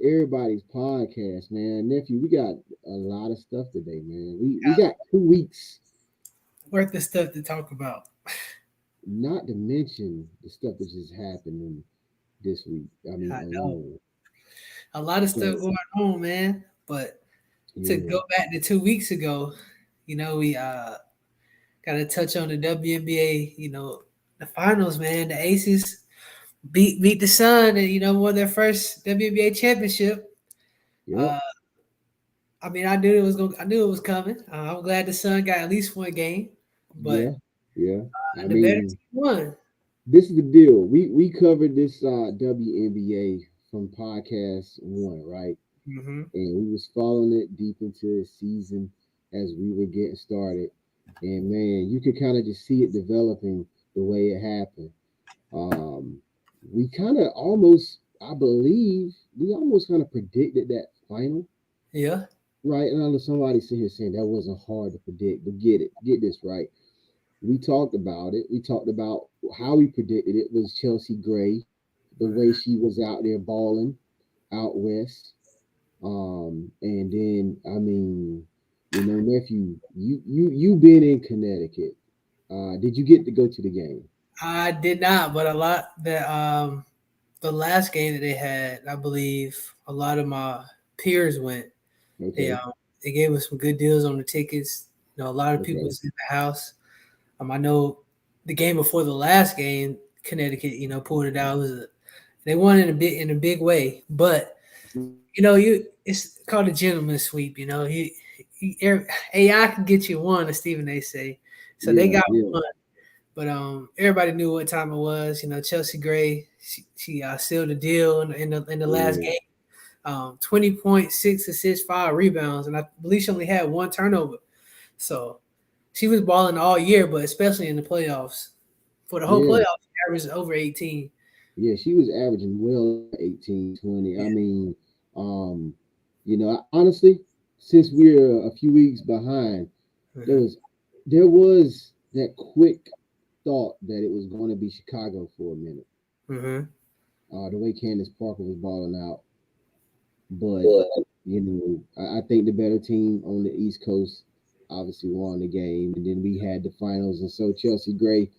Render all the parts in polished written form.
everybody's podcast, man. Nephew, we got a lot of stuff today, man. We got 2 weeks, Worth the stuff to talk about. not to mention the stuff that just happened this week. I mean, I know alone. a lot of So stuff going on, man. But to yeah, go back to 2 weeks ago, we got to touch on the WNBA. The finals, man. The Aces beat the Sun, and won their first WNBA championship. yep, Uh, I mean, I knew it was going. I knew it was coming. I'm glad the Sun got at least one game, but yeah, yeah. I the better mean, team won. this is the deal. We covered this WNBA from podcast one, right? Hmm. And we was following it deep into the season as we were getting started. And man, you could kind of just see it developing the way it happened. Um, we kind of almost, I believe, we almost kind of predicted that final, Yeah. right? And I know somebody sit here saying that wasn't hard to predict, but get this right. We talked about it. We talked about how we predicted it was Chelsea Gray, the way she was out there balling out west. And then I mean, nephew, you been in Connecticut. Did you get to go to the game? I did not, but a lot the last game that they had, I believe a lot of my peers went. They Okay, um they gave us some good deals on the tickets. A lot of people okay, was in the house. I know the game before the last game, Connecticut, pulled it out. They won in a big way, but it's called a gentleman's sweep. AI can get you one, as Stephen A. say. So they yeah, got yeah, one. But everybody knew what time it was. Chelsea Gray, she sealed the deal in the last yeah, game. 20.6 assists, 5 rebounds, and I believe she only had one turnover. So she was balling all year, but especially in the playoffs. For the whole yeah, playoffs, she averaged over 18. yeah. She was averaging well over 18, 20. I Yeah. mean, um, honestly, since we're a few weeks behind, there Hmm. was there was that quick thought that it was going to be Chicago for a minute. Hmm. The way Candace Parker was balling out, but I think the better team on the East Coast obviously won the game, and then we had the finals, and so Chelsea Gray,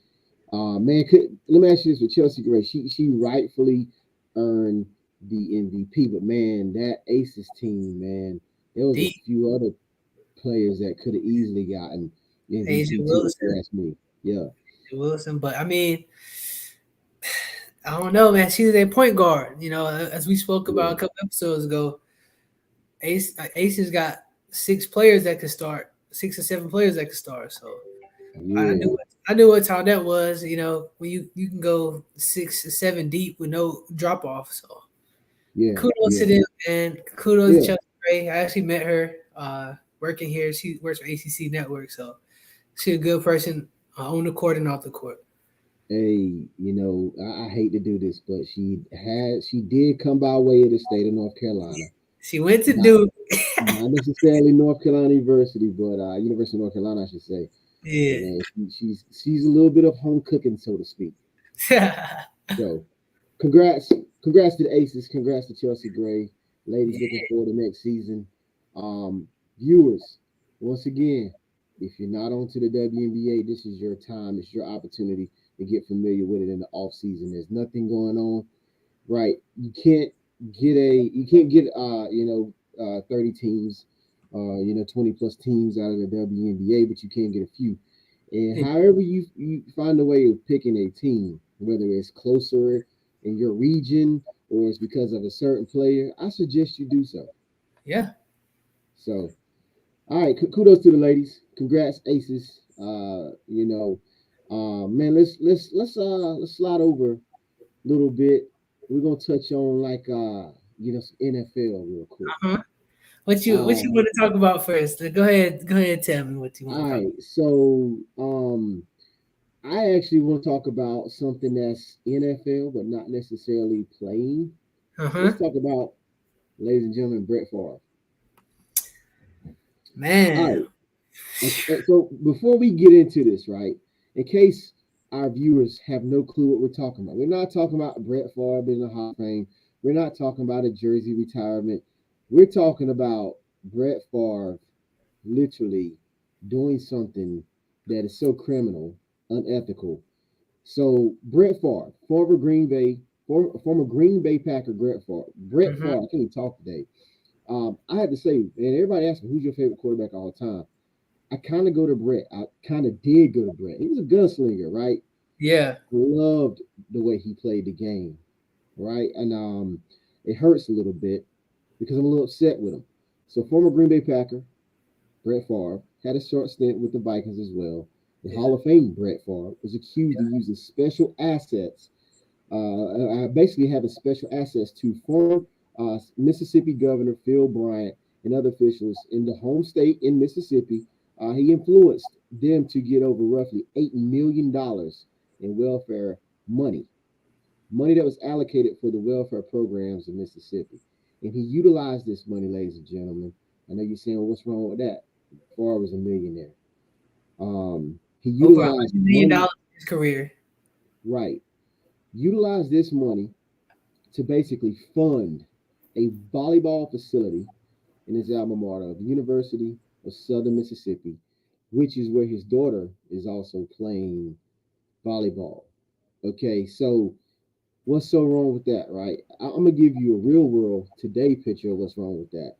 man, let me ask you this with Chelsea Gray, she rightfully earned the MVP, but man, that Aces team, man, there was a Deep few other players that could have easily gotten Asia MVP too, if Wilson, you ask me. Yeah, Wilson. But I mean, I don't know, man. She's a point guard. As we spoke about yeah, a couple episodes ago, Ace has got 6 players that could start, 6 or 7 players that could start. So I knew yeah, I knew what time that was. When you can go 6 or 7 deep with no drop off. So yeah, kudos to yeah, them, and kudos to yeah. Chelsea Gray. I actually met her working here. She works for ACC Network, so she's a good person on the court and off the court. Hey, I hate to do this, but she did come by way of the state of North Carolina. She went to Not Duke. not necessarily North Carolina University, but University of North Carolina, I should say. But Yeah. man, she's a little bit of home cooking, so to speak. So congrats, congrats to the Aces, congrats to Chelsea Gray, ladies. Looking forward to next season. Viewers, once again, if you're not onto the WNBA, this is your time. It's your opportunity to get familiar with it in the off season. There's nothing going on, right? You can't get 30 teams, 20 plus teams out of the WNBA, but you can get a few. And however you find a way of picking a team, whether it's closer in your region or it's because of a certain player, I suggest you do so. Yeah. So, all right, kudos to the ladies. Congrats, Aces. Man, let's slide over a little bit. We're gonna touch on like some NFL real quick. Uh-huh. What you Um, want to talk about first? Go ahead. Go ahead. Tell me what you want to all talk right, so I actually want to talk about something that's NFL, but not necessarily playing. about. Uh-huh. Let's talk about, ladies and gentlemen, Brett Favre. All Man. right. So before we get into this, right, in case our viewers have no clue what we're talking about, we're not talking about Brett Favre being a Hall of Fame. We're not talking about a jersey retirement. We're talking about Brett Favre literally doing something that is so criminal, unethical. So Brett Favre, former Green Bay Packer, Brett Mm-hmm. Favre. I can't even talk today. I had to say, and everybody asks me who's your favorite quarterback all the time. I kind of go to Brett. I kind of did go to Brett. He was a gunslinger, right? Yeah. Loved the way he played the game, right? And it hurts a little bit because I'm a little upset with him. So former Green Bay Packer, Brett Favre, had a short stint with the Vikings as well. The Yeah. Hall of Fame Brett Favre was accused of using special assets, basically having special assets to former Mississippi Governor Phil Bryant and other officials in the home state in Mississippi. He influenced them to get over roughly $8 million in welfare money, money that was allocated for the welfare programs in Mississippi. And he utilized this money, ladies and gentlemen. I know you're saying, well, what's wrong with that? Favre was a millionaire. He Over a utilized hundred million money, dollars in his career. right? Utilized this money to basically fund a volleyball facility in his alma mater of the University of Southern Mississippi, which is where his daughter is also playing volleyball. Okay, so what's so wrong with that, right? I'm gonna give you a real world today picture of what's wrong with that.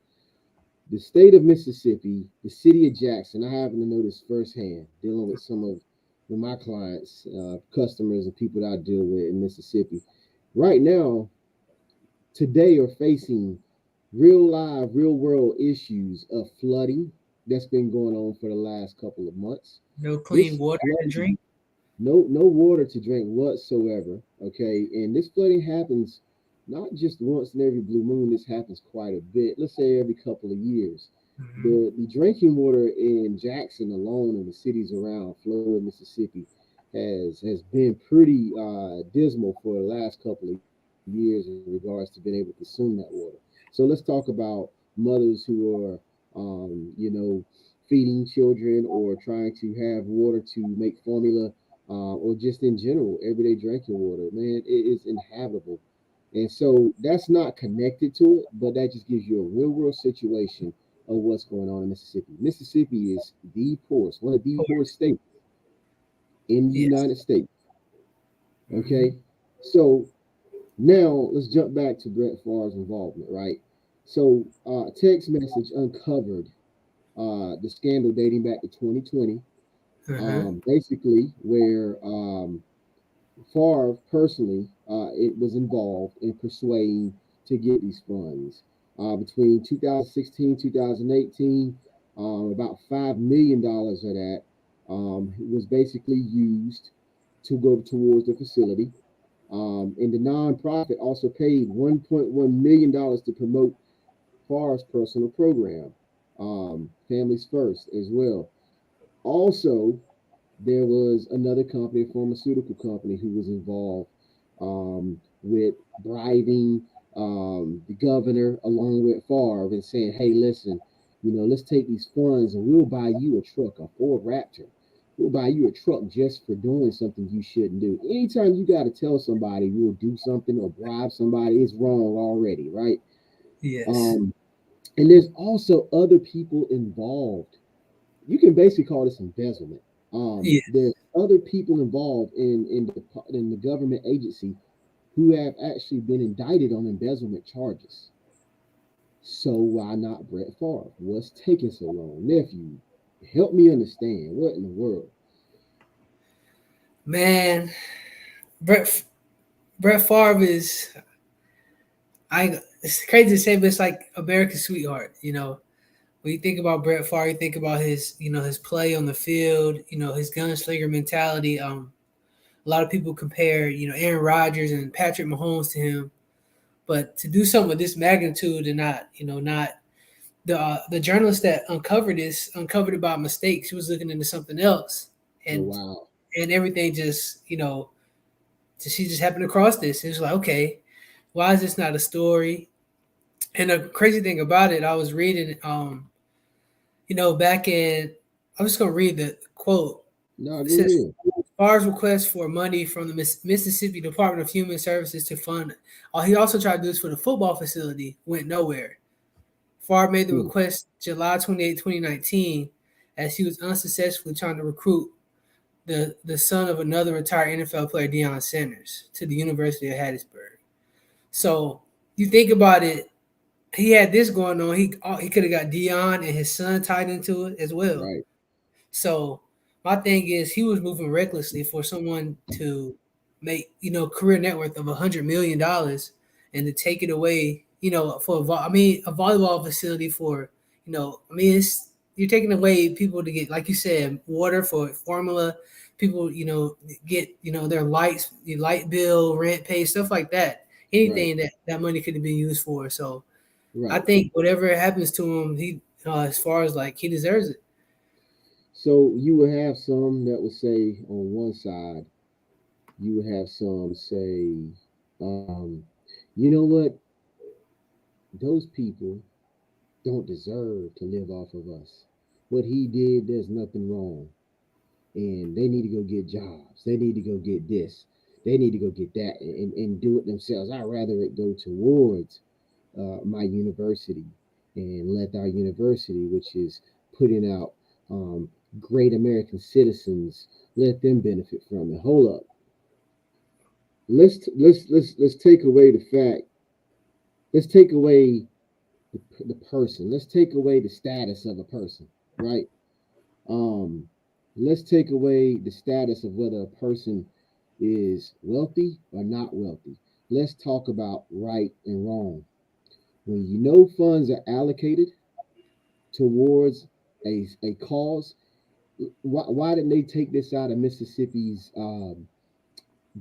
The state of Mississippi, the city of Jackson, I happen to know this firsthand, dealing with some of my clients, customers, and people that I deal with in Mississippi. Right now, today are facing real live, real world issues of flooding that's been going on for the last couple of months. No clean This water to flooding, drink. no water to drink whatsoever. Okay, and this flooding happens not just once in every blue moon. This happens quite a bit. Let's say every couple of years. Hmm. The drinking water in Jackson alone and the cities around Florida, Mississippi, has been pretty dismal for the last couple of years in regards to being able to consume that water. So let's talk about mothers who are, feeding children or trying to have water to make formula, or just in general, everyday drinking water. Man, it is inhabitable. And so that's not connected to it, but that just gives you a real world situation of what's going on in Mississippi. Mississippi is the poorest, one of the poorest states in the Yes. United States. Hmm. Okay. So now let's jump back to Brett Favre's involvement, right? So text message uncovered the scandal dating back to 2020, Uh-huh. basically where Favre personally it was involved in persuading to get these funds. Between 2016 2018, about $5 million of that was basically used to go towards the facility. And the nonprofit also paid $1.1 million to promote Favre's personal program, Families First, as well. Also, there was another company, a pharmaceutical company, who was involved with bribing the governor along with Favre and saying, "Hey, listen, let's take these funds and we'll buy you a truck, a Ford Raptor. We'll buy you a truck just for doing something you shouldn't do." Anytime you got to tell somebody you'll do something or bribe somebody, it's wrong already, right? Yes. Um, and there's also other people involved. You can basically call this embezzlement. Yeah. There's other people involved in the government agency who have actually been indicted on embezzlement charges. So why not Brett Favre? What's taking so long, nephew? Help me understand. What in the world? Man, Brett Brett Favre is I. It's crazy to say, but it's like America's sweetheart. When you think about Brett Favre, you think about his his play on the field. His gunslinger mentality. A lot of people compare Aaron Rodgers and Patrick Mahomes to him, but to do something with this magnitude and not the journalist that uncovered this uncovered it by mistake. She was looking into something else, Oh and wow. everything just she just happened across this. It was like, okay, why is this not a story? And the crazy thing about it, I was reading, back in, I'm just gonna read the quote. No, It go says, ahead. Favre's request for money from the Mississippi Department of Human Services to fund. He also tried to do this for the football facility. Went nowhere. Favre made the request July 28, 2019, as he was unsuccessfully trying to recruit the son of another retired NFL player, Deion Sanders, to the University of Hattiesburg. So you think about it, he had this going on. He could have got Deion and his son tied into it as well. Right. So my thing is, he was moving recklessly for someone to make career net worth of $100 million and to take it away. For a volleyball facility for you're taking away people to get, like you said, water for formula. People get their light bill, rent pay, stuff like that. Anything that money could have been used for. So I think whatever happens to him, he as far as like he deserves it. So you would have some that would say on one side, you would have some say, you know what, those people don't deserve to live off of us. What he did, there's nothing wrong. And they need to go get jobs. They need to go get this. They need to go get that and do it themselves. I'd rather it go towards my university and let our university, which is putting out great American citizens, let them benefit from it. Hold up. Let's take away the fact. Let's take away the person. Let's take away the status of a person, right? Um, let's take away the status of whether a person is wealthy or not wealthy. Let's talk about right and wrong. When you know funds are allocated towards a cause, why didn't they take this out of Mississippi's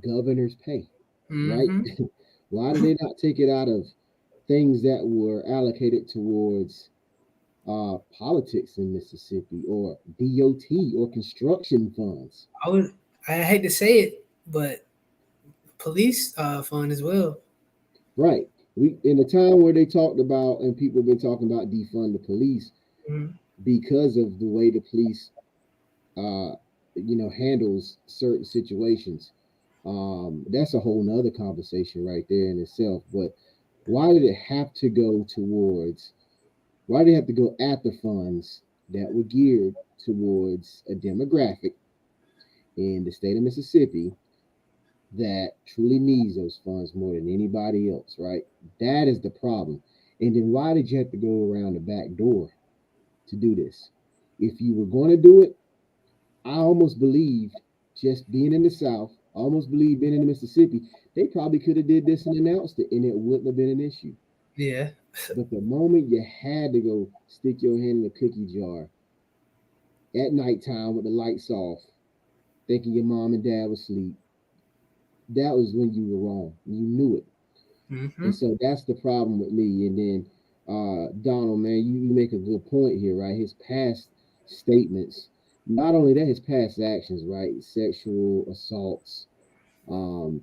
governor's pay, right? Mm-hmm. Why did they not take it out of things that were allocated towards politics in Mississippi or DOT or construction funds? I hate to say it, but police fund as well. Right. We in a time where they talked about and people have been talking about defund the police Mm-hmm. because of the way the police uh handles certain situations. That's a whole nother conversation right there in itself. But why did it have to go towards why did it have to go at the funds that were geared towards a demographic in the state of Mississippi that truly needs those funds more than anybody else, right? That is the problem. And then why did you have to go around the back door to do this? If you were going to do it, I almost believed just being in the South, I almost believe being in Mississippi, they probably could have did this and announced it, and it wouldn't have been an issue. Yeah. But the moment you had to go stick your hand in the cookie jar at nighttime with the lights off, thinking your mom and dad was asleep, that was when you were wrong. You knew it. Mm-hmm. And so that's the problem with me. And then Donald, man, you make a good point here, right? His past statements, not only that, his past actions, right? Sexual assaults, um,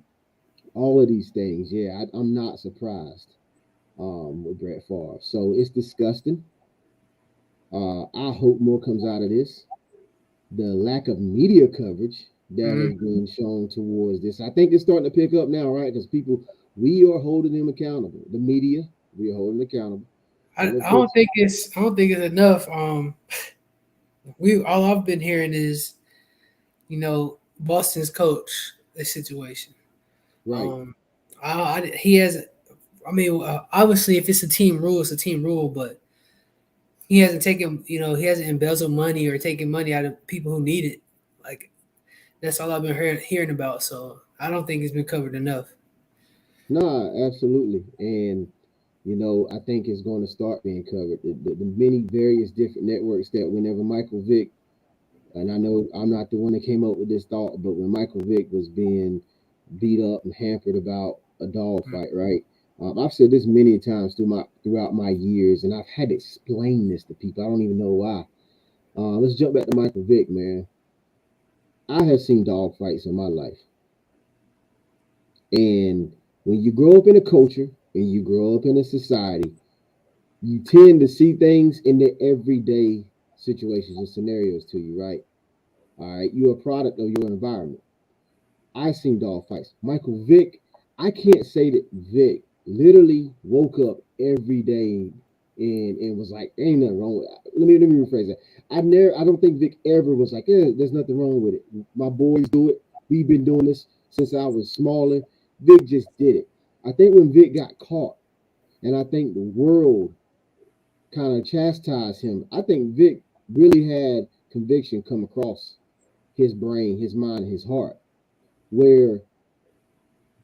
all of these things. Yeah, I'm not surprised with Brett Favre. So it's disgusting. I hope more comes out of this. The lack of media coverage that has Mm-hmm. been shown towards this, I think it's starting to pick up now, right? Because people, we are holding them accountable. The media, we are holding accountable. I, And it I don't takes think it's I don't think it's enough. We all I've been hearing is Boston's coach this situation. right. Um, he has. I mean, obviously, if it's a team rule, it's a team rule. But he hasn't taken. He hasn't embezzled money or taken money out of people who need it. Like that's all I've been hearing about. So I don't think it's been covered enough. Nah, absolutely. And I think it's going to start being covered. The many various different networks that whenever Michael Vick, and I know I'm not the one that came up with this thought, but when Michael Vick was being beat up and hampered about a dog fight, right? I've said this many times throughout my years, and I've had to explain this to people. I don't even know why. Let's jump back to Michael Vick, man. I have seen dog fights in my life, and when you grow up in a culture and you grow up in a society, you tend to see things in the everyday situations and scenarios to you, right? All right, you're a product of your environment. I seen dog fights. Michael Vick, I can't say that Vick literally woke up every day and was like, ain't nothing wrong with it. Let me rephrase that. I don't think Vic ever was like, there's nothing wrong with it. My boys do it. We've been doing this since I was smaller. Vic just did it. I think when Vic got caught, and I think the world kind of chastised him, I think Vic really had conviction come across his brain, his mind, and his heart. Where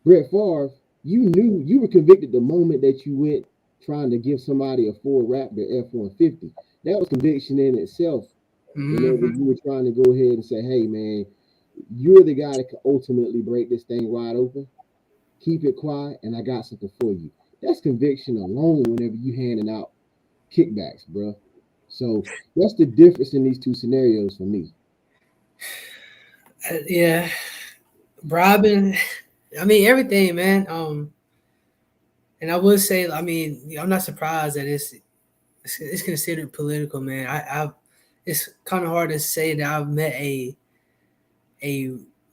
Brett Favre, you knew you were convicted the moment that you went trying to give somebody a Ford Raptor F-150. That was conviction in itself. Whenever Mm-hmm. you were trying to go ahead and say, "Hey, man, you're the guy that can ultimately break this thing wide open. Keep it quiet, and I got something for you." That's conviction alone. Whenever you handing out kickbacks, bro. So that's the difference in these two scenarios for me. Yeah, Robin. I mean everything, man. And I would say, I mean, I'm not surprised that it's considered political, man. I it's kind of hard to say that I've met a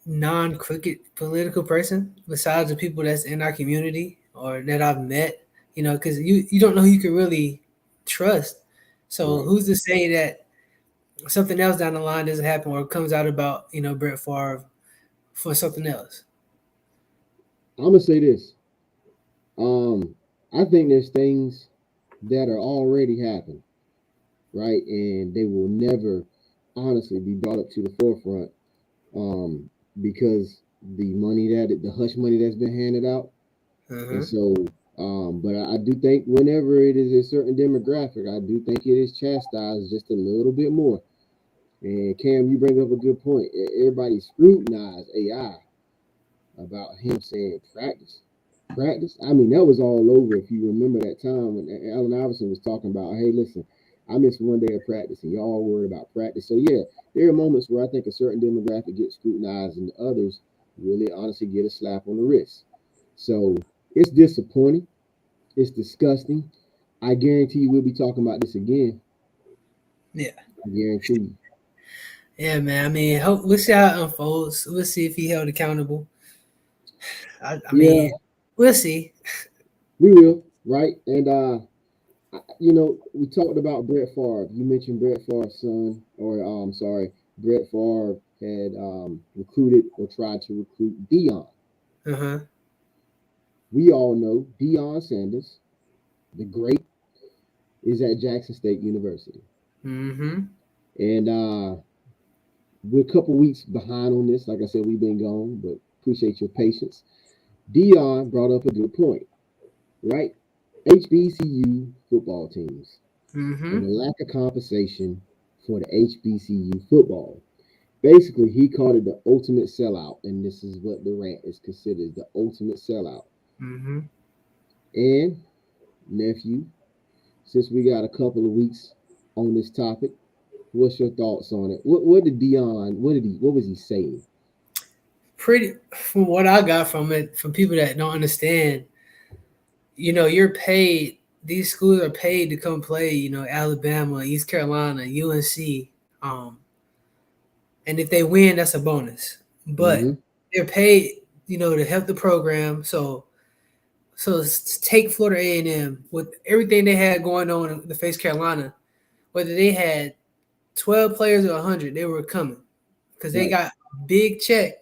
non-cricket political person besides the people that's in our community or that I've met. You know, because you don't know who you can really trust. So Right. who's to say that something else down the line doesn't happen or comes out about Brett Favre for something else? I'm gonna say this. I think there's things that are already happening, right, and they will never honestly be brought up to the forefront, because the hush money that's been handed out. And Uh-huh. so, but I do think whenever it is a certain demographic, I do think it is chastised just a little bit more. And Cam, you bring up a good point. Everybody scrutinized AI about him saying practice. Practice. I mean, that was all over. If you remember that time when Allen Iverson was talking about, hey, listen, I missed one day of practice, and y'all worried about practice. So yeah, there are moments where I think a certain demographic gets scrutinized, and others really, honestly, get a slap on the wrist. So it's disappointing. It's disgusting. I guarantee you, we'll be talking about this again. Yeah. I guarantee you. Yeah, man. I mean, we'll see how it unfolds. We'll see if he held accountable. I mean, Yeah, we'll see. we will. Right, and we talked about Brett Favre. You mentioned Brett Favre's son, or sorry, Brett Favre had recruited or tried to recruit Dion. Uh huh. We all know Dion Sanders, the great, is at Jackson State University, Mm-hmm. and we're a couple weeks behind on this. Like I said, we've been gone, but appreciate your patience. Dion brought up a good point, right? HBCU football teams and Mm-hmm. the lack of compensation for the HBCU football. Basically, he called it the ultimate sellout, and this is what Durant is considered the ultimate sellout. Mm-hmm. And nephew, since we got a couple of weeks on this topic, what's your thoughts on it? What did Dion? What was he saying? Pretty from what I got from it, from people that don't understand, you're paid. These schools are paid to come play. Alabama, East Carolina, UNC. Um, and if they win, that's a bonus. But Mm-hmm. they're paid, to help the program. So take Florida A&M with everything they had going on in the face Carolina, whether they had 12 players or 100, they were coming because they Right, got a big check,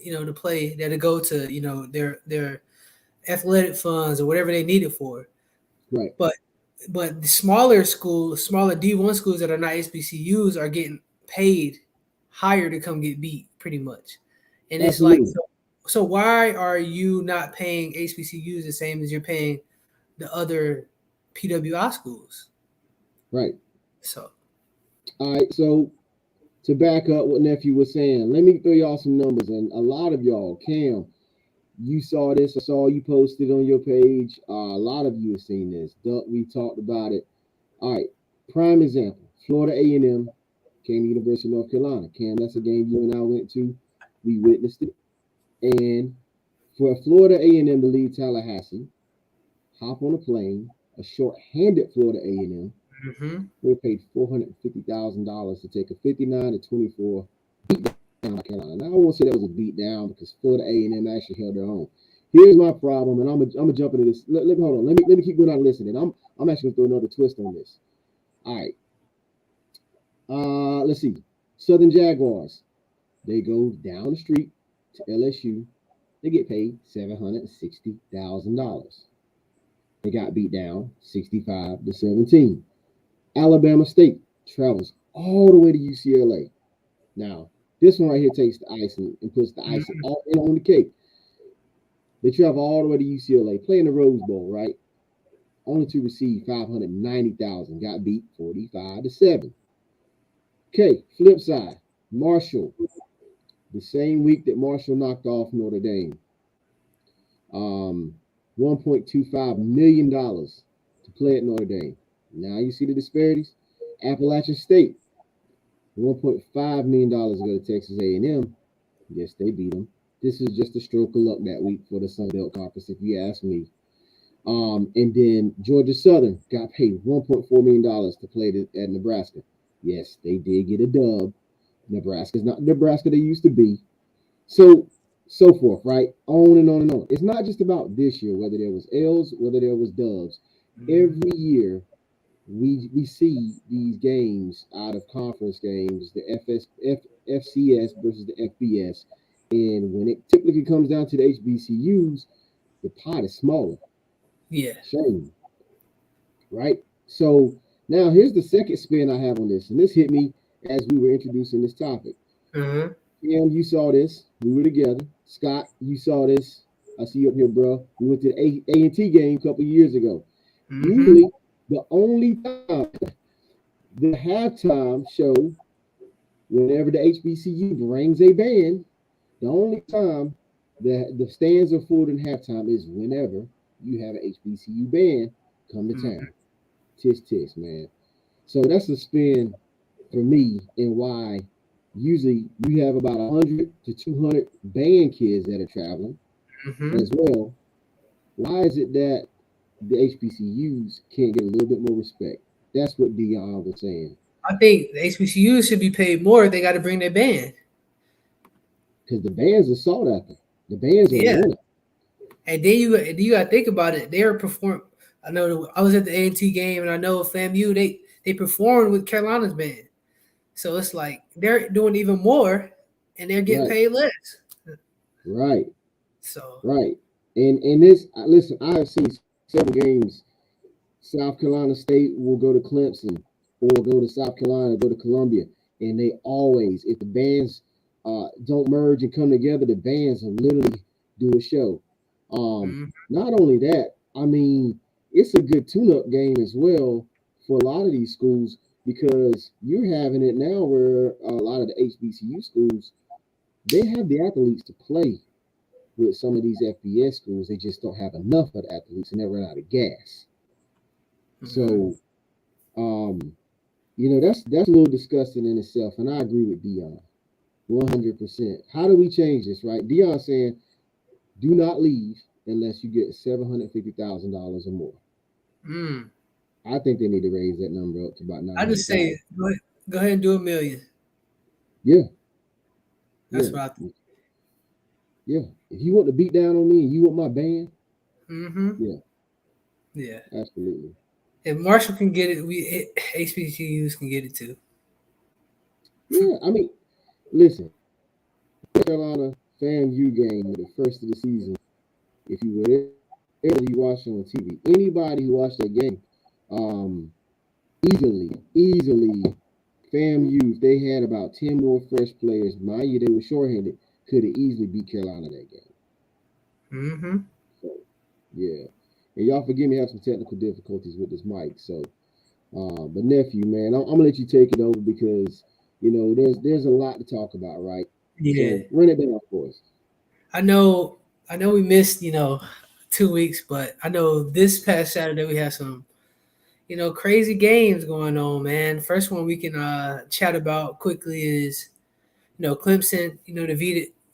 to play that'll go to their athletic funds or whatever they need it for. right. But but the smaller schools, smaller D1 schools that are not HBCUs are getting paid higher to come get beat, pretty much. And it's like, Absolutely. so why are you not paying HBCUs the same as you're paying the other PWI schools? Right. So All right. So to back up what nephew was saying, let me throw y'all some numbers. And a lot of y'all, Cam, you saw this. I saw you posted on your page. A lot of you have seen this. Duck, we talked about it. All right. Prime example: Florida A&M came to University of North Carolina. Cam, that's a game you and I went to. We witnessed it. And for Florida A&M to leave Tallahassee, hop on a plane, a short-handed Florida A&M, hmm they paid $450,000 to take a 59-24. South Carolina. Now I won't say that was a beat down because Florida A&M actually held their own. Here's my problem, and I'm gonna jump into this. Let me hold on. Let me keep going on listening. I'm actually gonna throw another twist on this. All right. Let's see. Southern Jaguars. They go down the street to LSU. They get paid $760,000. They got beat down 65-17. Alabama State travels all the way to UCLA. Now, this one right here takes the icing and puts the icing Mhm. all in on the cake. They travel all the way to UCLA, play in the Rose Bowl, right? Only to receive 590,000. Got beat 45-7. Okay, flip side. Marshall, the same week that Marshall knocked off Notre Dame, um, $1.25 million to play at Notre Dame. Now you see the disparities. Appalachian State, $1.5 million to go to Texas A&M. Yes, they beat them. This is just a stroke of luck that week for the Sun Belt Conference, if you ask me. And then Georgia Southern got paid $1.4 million to play at Nebraska. Yes, they did get a dub. Nebraska's not Nebraska they used to be. So so forth, right? On and on and on. It's not just about this year, whether there was L's, whether there was dubs. Mhm. Every year we see these games out of conference games, the FCS versus the FBS. And when it typically comes down to the HBCUs, the pot is smaller. Yeah. Shame, right? So now here's the second spin I have on this, and this hit me as we were introducing this topic. Uh-huh. Cam, you saw this. We were together. Scott, you saw this. I see you up here, bro. We went to the A&T game a couple of years ago. Mm-hmm. Usually, the only time the halftime show, whenever the HBCU brings a band, the only time that the stands are full in halftime is whenever you have an HBCU band come to town. Tis tis, man. So that's a spin for me and why usually you have about 100 to 200 band kids that are traveling Mm-hmm. as well. Why is it that the HBCUs can't get a little bit more respect? That's what Dion was saying. I think the HBCUs should be paid more if they got to bring their band. Because the bands are sought after. The bands are Yeah. wanted. And then you got to think about it. They are perform. I know I was at the A&T game, and I know FAMU they performed with Carolina's band. So it's like they're doing even more, and they're getting Right, paid less. right, So right. And this, listen, I have seen several games. South Carolina State will go to Clemson or go to South Carolina, go to Columbia, and they always, if the bands don't merge and come together, the bands will literally do a show. mm, Not only that, I mean, it's a good tune-up game as well for a lot of these schools because you're having it now where a lot of the HBCU schools they have the athletes to play with some of these FBS schools. They just don't have enough of the athletes and they run out of gas. mm, So that's a little disgusting in itself, and I agree with Dion 100%. How do we change this, right? Dion saying, do not leave unless you get $750,000 or more. mm. I think they need to raise that number up to about I just 900,000. say go ahead and do 1 million. Yeah, That's yeah, what I think. yeah. If you want to beat down on me and you want my band, Mm-hmm. yeah, Yeah. absolutely. If Marshall can get it, we HBCUs can get it too. Yeah, I mean, listen, Carolina FAMU game the first of the season. If you were there, you watched it on TV. Anybody who watched that game, um, easily, FAMU, if they had about 10 more fresh players, mind you, they were shorthanded, could have easily beat Carolina that game. Mm-hmm. So, yeah. And y'all forgive me, I have some technical difficulties with this mic. So, but nephew, man, I'm gonna let you take it over because there's a lot to talk about, right? Yeah. So run it down for us. I know. I know we missed 2 weeks, but I know this past Saturday we had some crazy games going on, man. First one we can chat about quickly is Clemson,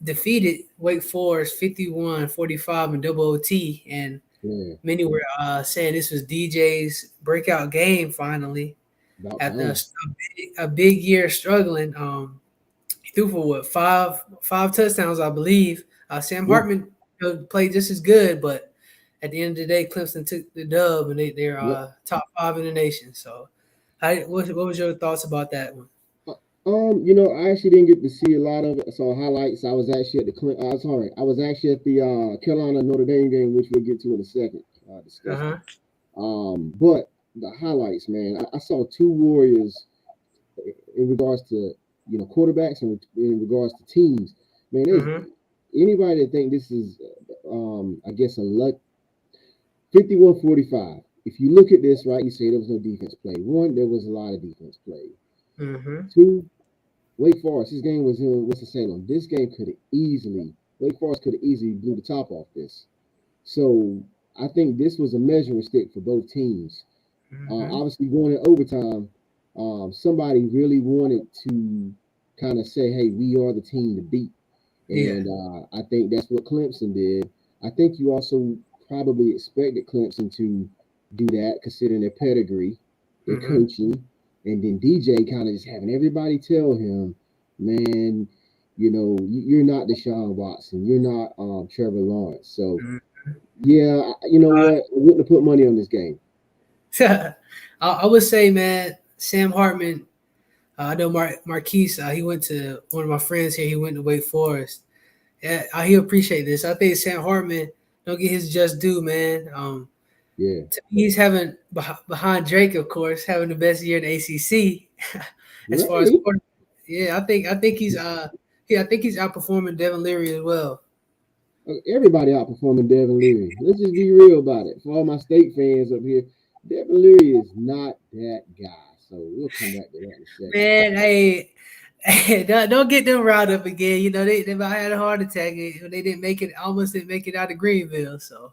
defeated Wake Forest 51-45 in double OT, and Yeah, many were saying this was DJ's breakout game finally about after time. a big year struggling. threw for what five touchdowns, I believe. Sam Yeah, Hartman played just as good, but at the end of the day, Clemson took the dub, and they're yeah. top 5 in the nation. So, what was your thoughts about that one? I actually didn't get to see a lot of it. I saw highlights. I was actually at I was actually at the Carolina Notre Dame game, which we'll get to in a second Uh discussion. huh. But the highlights, man, I saw two Warriors in regards to quarterbacks and in regards to teams. Man, there's Uh-huh. anybody that think this is I guess a luck 51-45. If you look at this, right, you say there was no defense play. One, there was a lot of defense play. Uh-huh. Two, Wake Forest, this game was in Winston-Salem. This game could have Wake Forest could have easily blew the top off this. So I think this was a measuring stick for both teams. Uh-huh. Obviously, going in overtime, somebody really wanted to kind of say, hey, we are the team to beat. Yeah. And I think that's what Clemson did. I think you also probably expected Clemson to do that, considering their pedigree, their Uh-huh. coaching, and then DJ kind of just having everybody tell him, man, you're not Deshaun Watson, you're not Trevor Lawrence. So yeah, you know what? I wouldn't have put money on this game. I would say, man, Sam Hartman. I know Marquise. He went to one of my friends here. He went to Wake Forest. Yeah, he appreciate this. I think Sam Hartman don't get his just due, man. Yeah, He's having behind Drake, of course, having the best year in the ACC as far as right. yeah. I think he's I think he's outperforming Devin Leary as well. Everybody outperforming Devin Leary. Let's just be real about it. For all my state fans up here, Devin Leary is not that guy. So we'll come back to that in a second. Man, hey, don't get them riled up again. You know they might had a heart attack. They didn't make it. Almost didn't make it out of Greenville. So.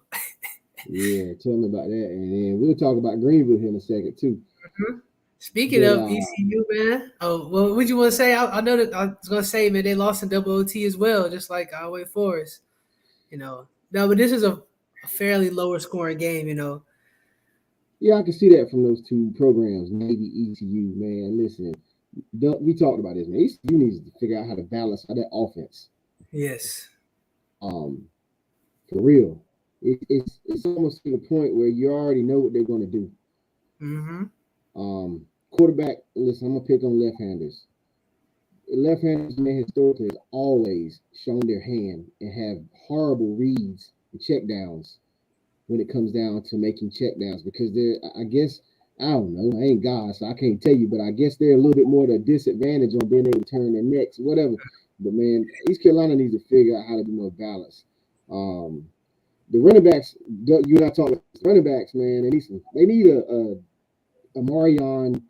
Yeah, tell me about that. And then we'll talk about Greenville here in a second too. Speaking But of ECU, man, well, what you want to say? I know that I was gonna say, man, they lost in double OT as well, just like Wake Forest. No, but this is a fairly lower scoring game. yeah, I can see that from those two programs, maybe ECU, man. Listen, we talked about this, man. ECU needs to figure out how to balance out that offense. Yes. Um, for real. It's almost to the point where you already know what they're gonna do. Mm-hmm. Quarterback, listen, I'm gonna pick on left-handers. Left-handers, man, historically has always shown their hand and have horrible reads and checkdowns when it comes down to making checkdowns because they're, I guess, I don't know, I ain't God, so I can't tell you, but I guess they're a little bit more at a disadvantage on being able to turn their necks, whatever. But man, East Carolina needs to figure out how to be more balanced. Um, the running backs, you and I talk about running backs, man. They need a Marion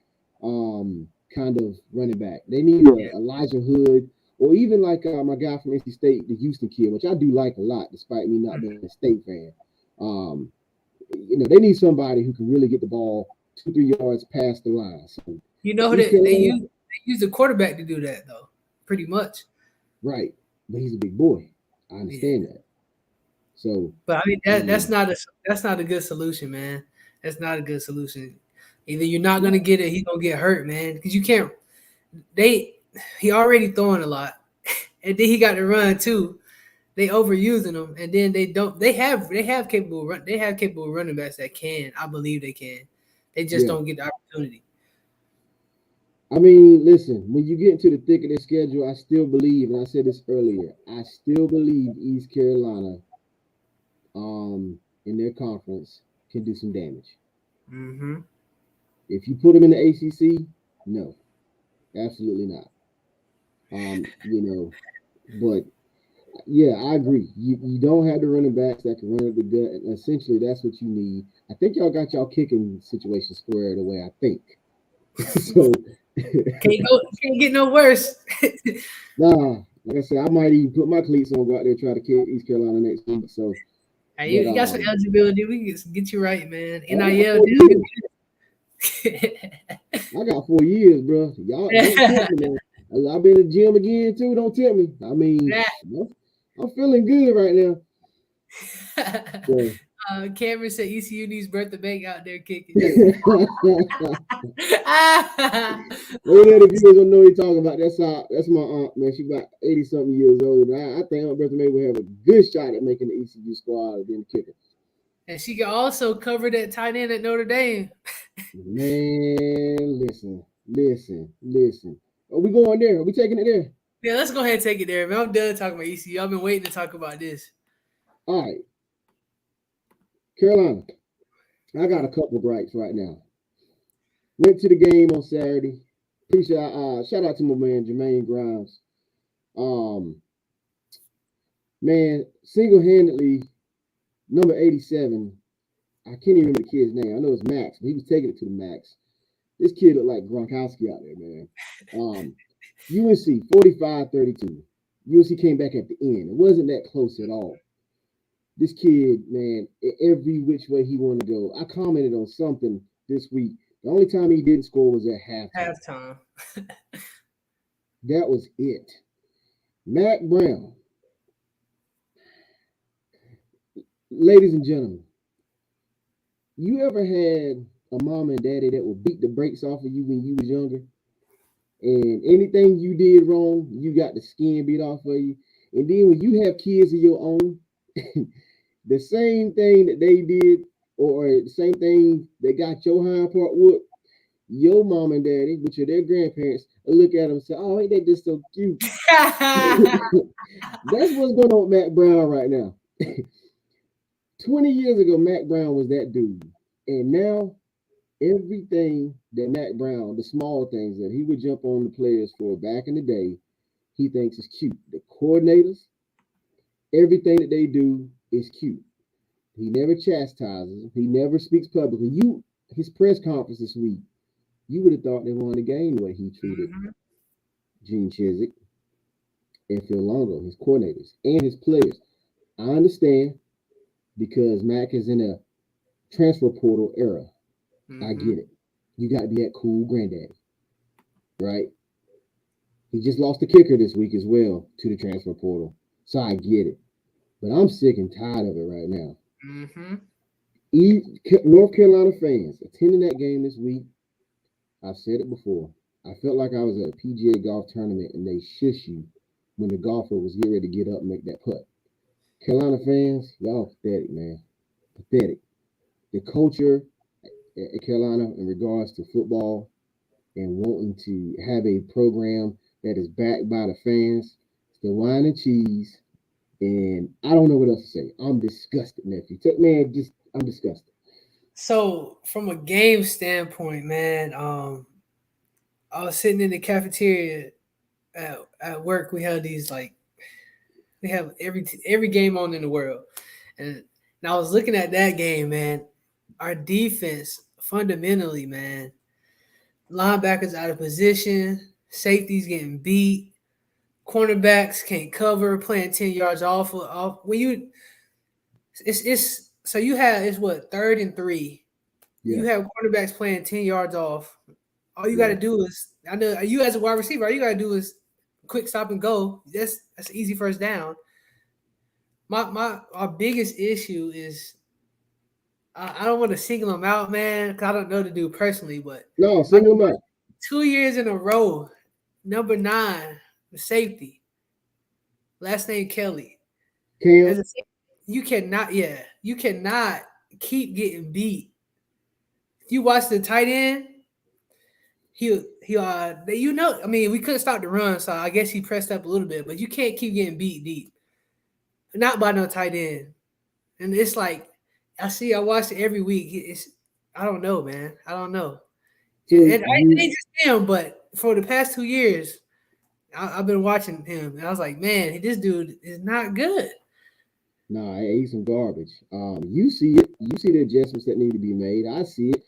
kind of running back. They need a Elijah Hood or even like my guy from NC State, the Houston kid, which I do like a lot, despite me not being a State fan. Um, they need somebody who can really get the ball 2-3 yards past the line. So You know East that Carolina, they use the quarterback to do that though, pretty much. right? But he's a big boy. I Yeah. understand that. So But I mean that's um, not a good solution, man. That's not a good solution. Either you're not gonna get it, he's gonna get hurt, man. Because you can't. They he already throwing a lot, and then he got to run too. They overusing him, and then they don't. They have capable running backs that can. I believe they can. They just yeah, don't get the opportunity. I mean, listen, when you get into the thick of their schedule, I still believe, and I said this earlier, I still believe East Carolina, in their conference, can do some damage. Mm-hmm. If you put them in the ACC, no, absolutely not. You know, but yeah, I agree. You don't have the running backs that can run up the gut, and essentially that's what you need. I think y'all got y'all kicking situation squared away. I think so. Can't get no worse. Nah, like I said, I might even put my cleats on, go out there and try to kick East Carolina next week. So, Hey, but you got some eligibility. We can get you right, man. I got NIL. 4 years. I got 4 years, bro. Y'all don't tempt me, man. I've been to the gym again too. Don't tempt me. I mean, I'm feeling good right now. So Cameron said ECU needs Bertha Bank out there kicking. Maybe that if you guys don't know what he's talking about, that's my aunt, man. She about 80 something years old. I think Aunt Bertha May will have a good shot at making the ECU squad being kicker. And she can also cover that tight end at Notre Dame. Man, listen. Are we going there? Are we taking it there? Yeah, let's go ahead and take it there, man. I'm done talking about ECU. I've been waiting to talk about this. All right. Carolina. I got a couple gripes right now. Went to the game on Saturday. Shout out to my man Jermaine Grimes. Um, man, single-handedly, number 87. I can't even remember the kid's name. I know it's Max, but he was taking it to the Max. This kid looked like Gronkowski out there, man. UNC 45-32. UNC came back at the end. It wasn't that close at all. This kid, man, every which way he wanted to go. I commented on something this week. The only time he didn't score was at halftime. That was it. Mac Brown. Ladies and gentlemen, you ever had a mom and daddy that would beat the brakes off of you when you was younger? And anything you did wrong, you got the skin beat off of you. And then when you have kids of your own, the same thing that they did, or the same thing that got your hind part whooped, your mom and daddy, which are their grandparents, will look at them and say, "Oh, ain't they just so cute?" That's what's going on with Mac Brown right now. 20 years ago, Mac Brown was that dude. And now, everything that Mac Brown, the small things that he would jump on the players for back in the day, he thinks is cute. The coordinators, everything that they do is cute. He never chastises. He never speaks publicly. His press conference this week, you would have thought they won the game the way he treated Gene Chizik and Phil Longo, his coordinators, and his players. I understand because Mac is in a transfer portal era. I get it. You got to be that cool granddaddy, right? He just lost the kicker this week as well to the transfer portal. So I get it. But I'm sick and tired of it right now. North Carolina fans attending that game this week, I've said it before. I felt like I was at a PGA golf tournament and they shush you when the golfer was getting ready to get up and make that putt. Carolina fans, y'all pathetic, man. Pathetic. The culture at Carolina in regards to football and wanting to have a program that is backed by the fans, it's the wine and cheese. And I don't know what else to say. I'm disgusted, nephew. I'm disgusted. So, from a game standpoint, man, I was sitting in the cafeteria at work. We have every game on in the world, and I was looking at that game, man. Our defense, fundamentally, man, linebackers out of position, safeties getting beat, cornerbacks can't cover, playing 10 yards off. When you, it's so you have it's what 3rd and 3. Yeah. You have cornerbacks playing 10 yards off. All you got to do is, I know you as a wide receiver, all you got to do is quick stop and go. That's easy first down. Our biggest issue is I don't want to single him out, man, because I don't know the dude personally, but no, single him out. 2 years in a row, number 9, the safety, last name Kelly. You cannot keep getting beat. If you watch the tight end, I mean, we couldn't stop the run, so I guess he pressed up a little bit, but you can't keep getting beat deep. Not by no tight end. And it's like, I watch it every week. I don't know, man. I don't know. And I ain't just him, but for the past 2 years, I've been watching him, and I was like, man, this dude is not good. Nah, he's some garbage. You see it. You see the adjustments that need to be made. I see it.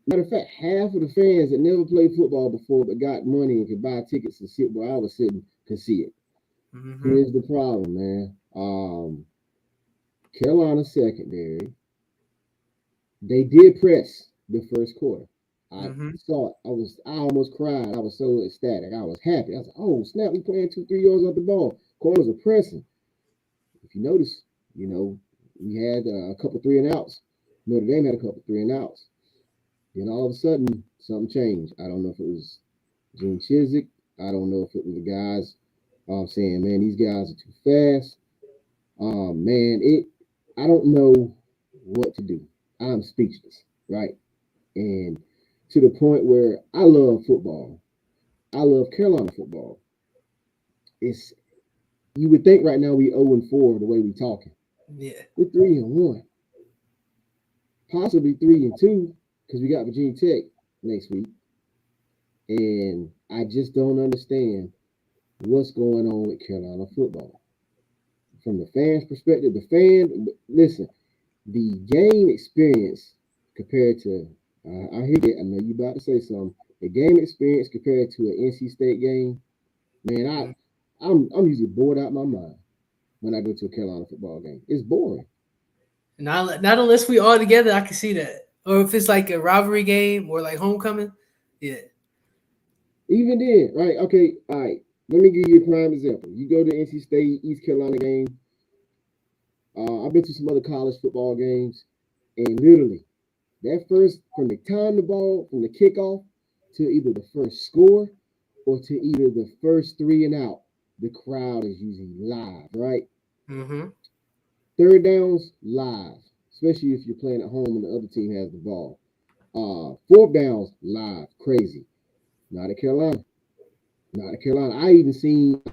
Matter of fact, half of the fans that never played football before but got money and could buy tickets to sit where I was sitting could see it. Here's the problem, man. Carolina secondary, they did press the first quarter. I saw it. I almost cried. I was so ecstatic. I was happy. I was like, oh, snap, we playing 2-3 yards off the ball. Corners are pressing. If you notice, We had a couple three and outs. Notre Dame had a couple three and outs. Then all of a sudden, something changed. I don't know if it was Gene Chizik. I don't know if it was the guys saying, man, these guys are too fast. Man, I don't know what to do. I'm speechless, right? And to the point where I love football. I love Carolina football. It's You would think right now we 0-4 the way we talking. Yeah. We're 3-1, possibly 3-2 because we got Virginia Tech next week, and I just don't understand what's going on with Carolina football. From the fans' perspective, listen, the game experience compared to, I hear it, I know you about to say something. The game experience compared to an NC State game, man, I'm usually bored out my mind when I go to a Carolina football game. It's boring. Not unless we all together, I can see that. Or if it's like a rivalry game or like homecoming, yeah. Even then, right? Okay, all right. Let me give you a prime example. You go to NC State, East Carolina game. I've been to some other college football games, and literally, that first from the time the ball from the kickoff to either the first score or to either the first three and out, the crowd is usually live, right? Mm-hmm. Third downs live, especially if you're playing at home and the other team has the ball. Fourth downs live, crazy. Not at Carolina. Not at Carolina. I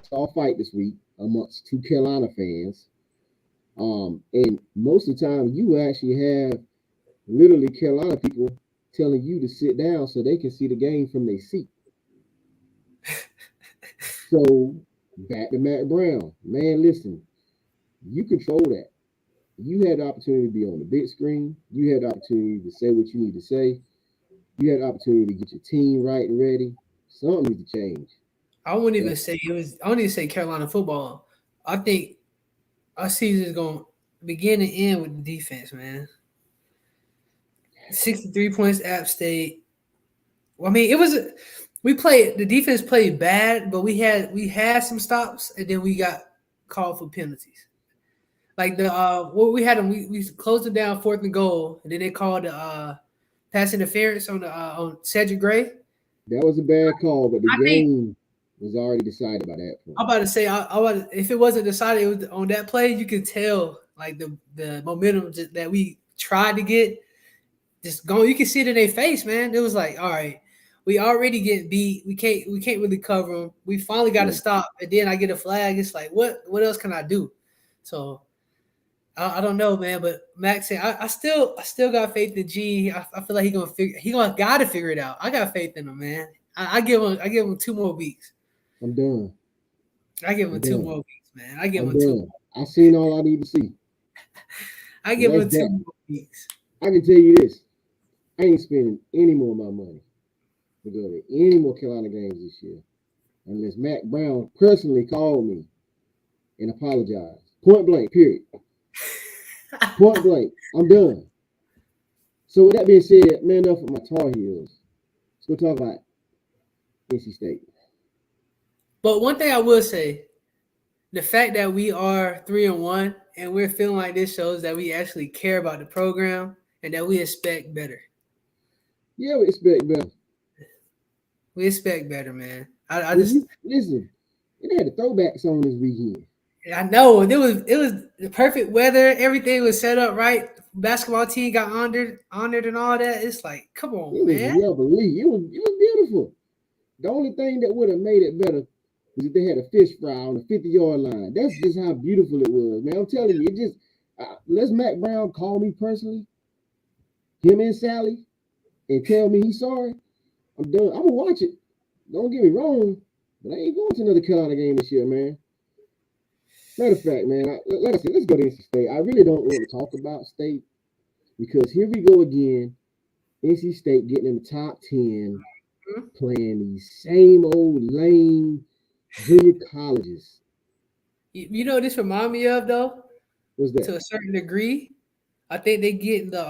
saw a fight this week amongst two Carolina fans. And most of the time, you actually have literally Carolina people telling you to sit down so they can see the game from their seat. So back to Matt Brown, man. Listen, you control that. You had the opportunity to be on the big screen. You had the opportunity to say what you need to say. You had the opportunity to get your team right and ready. Something needs to change. I wouldn't And even say it was. I wouldn't even say Carolina football. I think our season is going to begin and end with the defense, man. 63 points, App State. Well, I mean, it was. We played. The defense played bad, but we had some stops, and then we got called for penalties. Like what we had them, we closed it down 4th and goal, and then they called the pass interference on Cedric Gray. that was a bad call, but the I think game was already decided by that point. I'm about to say, if it wasn't decided it was on that play, you could tell like the momentum that we tried to get just going. You can see it in their face, man. It was like, all right, we already get beat. We can't really cover them. We finally got to Yeah, stop, and then I get a flag. It's like, what else can I do? So I don't know, man. But Max said, I still got faith in G. I feel like he gonna gotta figure it out. I got faith in him, man. I give him 2 more weeks. I'm done. I give him I'm two done. more weeks, man. I give I'm him two. done. I seen all I need to see. I And give that's him two that. more weeks. I can tell you this. I ain't spending any more of my money to go to any more Carolina games this year unless Mac Brown personally called me and apologized. Point blank, period. Point blank. I'm done. So with that being said, man, enough of my Tar Heels. Let's go talk about NC State. But one thing I will say, the fact that we are 3-1 and we're feeling like this shows that we actually care about the program and that we expect better. Yeah, we expect better. We expect better, man. I When just you listen, it had the throwbacks on this weekend. I know it was the perfect weather. Everything was set up right. Basketball team got honored and all that. It's like, come on, It was man. lovely. It was beautiful. The only thing that would have made it better was if they had a fish fry on the 50-yard line. That's just how beautiful it was, man. I'm telling you, it just let's Mac Brown call me personally, him and Sally, and tell me he's sorry. I'm done. I'm gonna watch it. Don't get me wrong, but I ain't going to another Carolina game this year, man. Matter of fact, man, like I said, let's go to NC State. I really don't want to talk about State because here we go again. NC State getting in the top 10, playing these same old lame junior colleges. You know what this remind me of though? What's that? To a certain degree. I think they get the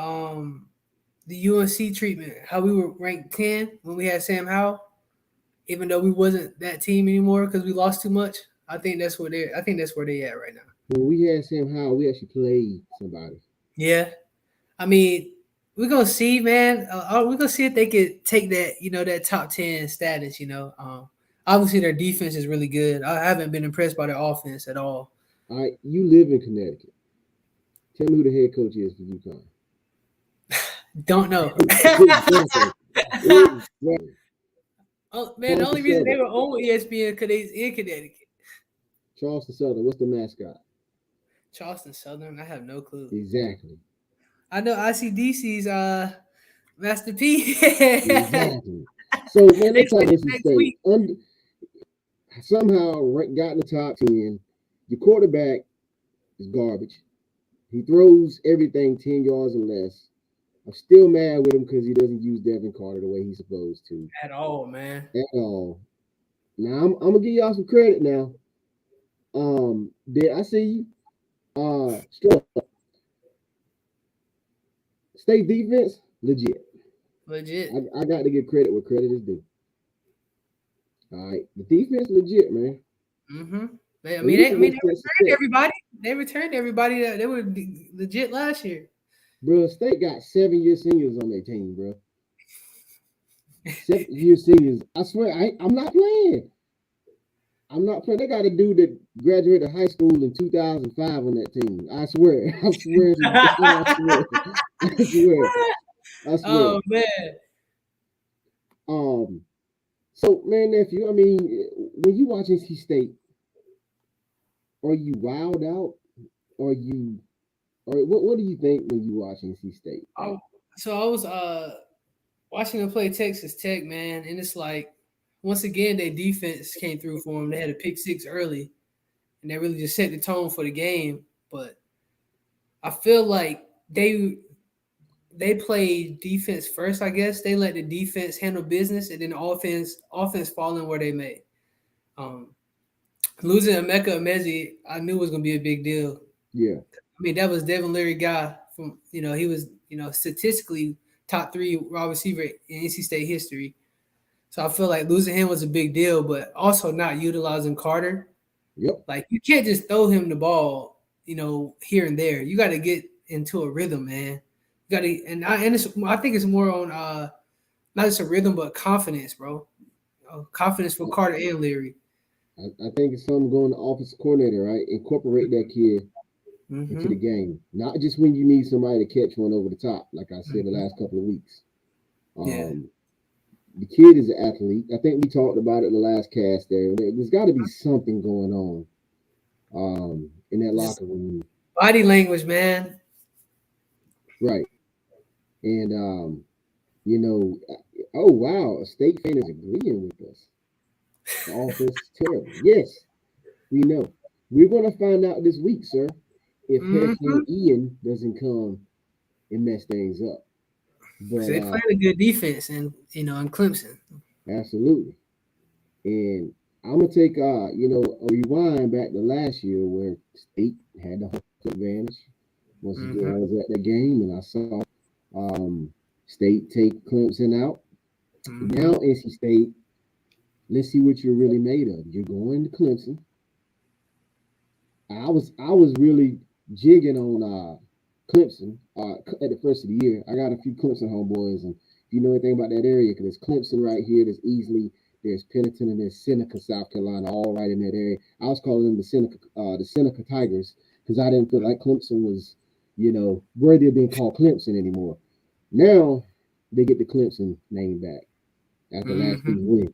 UNC treatment. How we were ranked 10 when we had Sam Howell, even though we wasn't that team anymore because we lost too much. I think that's where they at right now. when we had Sam Howell, we actually played somebody. Yeah, I mean, we're gonna see, man. We're gonna see if they could take that, that top 10 status. Obviously their defense is really good. I haven't been impressed by their offense at all. All right, you live in Connecticut. Tell me who the head coach is for UConn. Don't know. Exactly. Exactly. Oh man, the only reason they were on ESPN because they in Connecticut. Charleston Southern. What's the mascot? Charleston Southern. I have no clue. Exactly. I know ICDC's Master P. Exactly. So man, They let's talk switch NC next State. week. Somehow got in the top 10. Your quarterback is garbage. He throws everything 10 yards or less. I'm still mad with him because he doesn't use Devin Carter the way he's supposed to. At all, man. At all. Now I'm gonna give y'all some credit now. Did I see you? State defense, legit. Legit. I got to give credit where credit is due. All right, the defense legit, man. Mm-hmm. They returned everybody. They returned everybody that they were legit last year. Bro, State got 7-year seniors on their team, bro. 7-year seniors. I swear, I'm not playing. I'm not playing. They got a dude that graduated high school in 2005 on that team. I swear. I swear. I swear. I swear. I swear. Oh man. So man, nephew, I mean, when you watch NC State, are you wowed out? Or what do you think when you watch NC State? So I was watching them play Texas Tech, man, and it's like once again their defense came through for them. They had a pick six early, and they really just set the tone for the game. But I feel like they played defense first. I guess they let the defense handle business, and then the offense fall in where they may. Losing Emeka Emezi, I knew was going to be a big deal. Yeah. I mean, that was Devin Leary guy from, he was, statistically top 3 wide receiver in NC State history. So I feel like losing him was a big deal, but also not utilizing Carter. Yep. Like, you can't just throw him the ball, here and there. You got to get into a rhythm, man. You got to, I think it's more on not just a rhythm, but confidence, bro. Confidence for Carter and Leary. I think it's something going to offensive coordinator, right? Incorporate that kid into the game. Not just when you need somebody to catch one over the top, like I said the last couple of weeks. The kid is an athlete. I think we talked about it in the last cast there. There's got to be something going on in that locker room. Body language, man. Right. And, oh, wow, a State fan is agreeing with us. The offense is terrible. Yes, we know. We're going to find out this week, sir, if Hurricane Ian doesn't come and mess things up. But they played a good defense in Clemson. Absolutely. And I'm going to take, a rewind back to last year where State had the home advantage. Once again, I was at that game and I saw State take Clemson out. Now NC State, let's see what you're really made of. You're going to Clemson. I was really jigging on Clemson at the first of the year. I got a few Clemson homeboys, and if you know anything about that area, because there's Clemson right here, there's Pendleton, and there's Seneca, South Carolina, all right in that area. I was calling them the Seneca Tigers because I didn't feel like Clemson was, worthy of being called Clemson anymore. Now they get the Clemson name back after last week's win.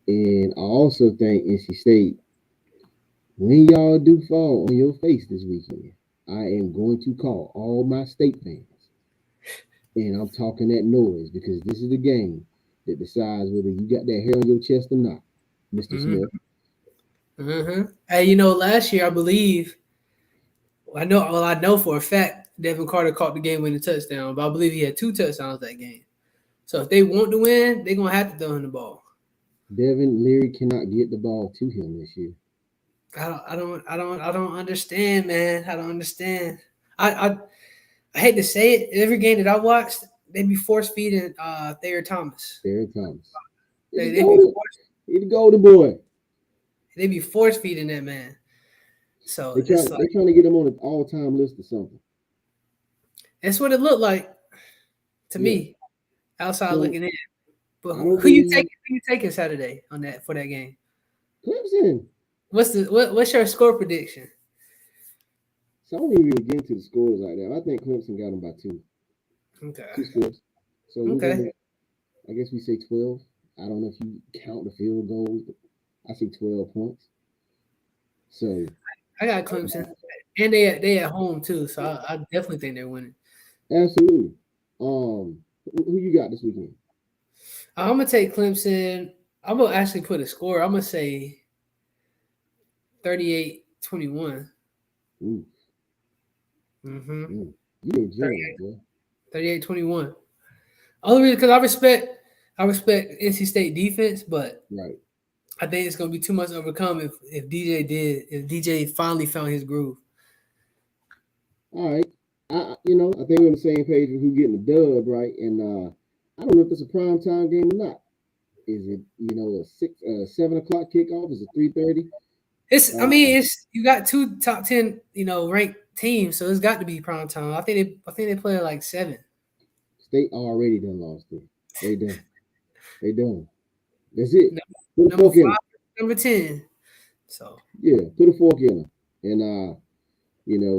And I also think NC State, when y'all do fall on your face this weekend, I am going to call all my State fans. And I'm talking that noise because this is the game that decides whether you got that hair on your chest or not, Mr. Smith. Hey, last year, I believe, I know for a fact Devin Carter caught the game-winning touchdown, but I believe he had 2 touchdowns that game. So if they want to win, they're going to have to throw him the ball. Devin Leary cannot get the ball to him this year. I don't understand, man. I don't understand. I hate to say it. Every game that I watched, they be force feeding Thayer Thomas. He's They the golden boy. They be force feeding that man. So They it's like trying to get him on an all-time list or something. that's what it looked like to Yeah. me, outside So looking in. But I don't who you believe taking? Who you taking Saturday on that for that game? Clemson. What's your score prediction? So I don't even really get into the scores like that. I think Clemson got them by Okay. two scores. So we're Okay. gonna, I guess we say 12. I don't know if you count the field goals, but I say 12 points. So I got Clemson, and they at home too, so I definitely think they're winning. absolutely. Who you got this weekend? I'm gonna take Clemson. I'm gonna actually put a score. I'm gonna say 38-21. Ooh, Mm-hmm. you been generous, bro. 38-21. Only reason because I respect NC State defense, but Right. I think it's gonna be too much to overcome if DJ finally found his groove. All right. I think we're on the same page with who getting the dub, right? And I don't know if it's a prime time game or not. Is it a 7 o'clock kickoff? Is it 3:30? I Uh, mean, it's you got two top 10, ranked teams, so it's got to be prime time. I think they play at like 7. State already done lost it. They done. They done. That's it. Number, Put a number fork in them. 5, number 10. So Yeah, put a fork in them. And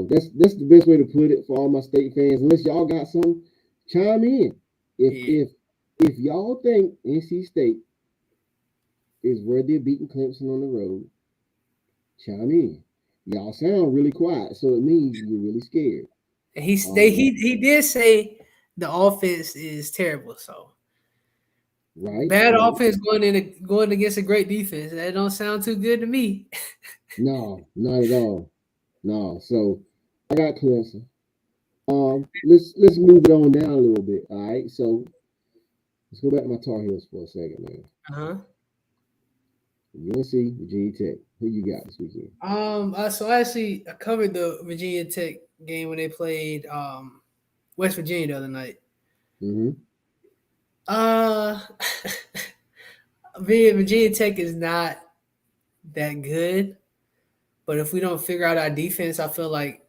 that's the best way to put it for all my state fans. Unless y'all got some, chime in. If yeah, if if y'all think NC State is worthy of beating Clemson on the road, chime in. Y'all sound really quiet, so it means you're really scared. and Um, he did say the offense is terrible. So right, bad right. offense going against a great defense. That don't sound too good to me. No, not at all. No. So I got Clemson. Let's move it on down a little bit. All right. So let's go back to my Tar Heels for a second, man. Uh-huh. UNC, Virginia Tech. Who you got this weekend? So I covered the Virginia Tech game when they played West Virginia the other night. Mm-hmm. Uh, Virginia Tech is not that good, but if we don't figure out our defense, I feel like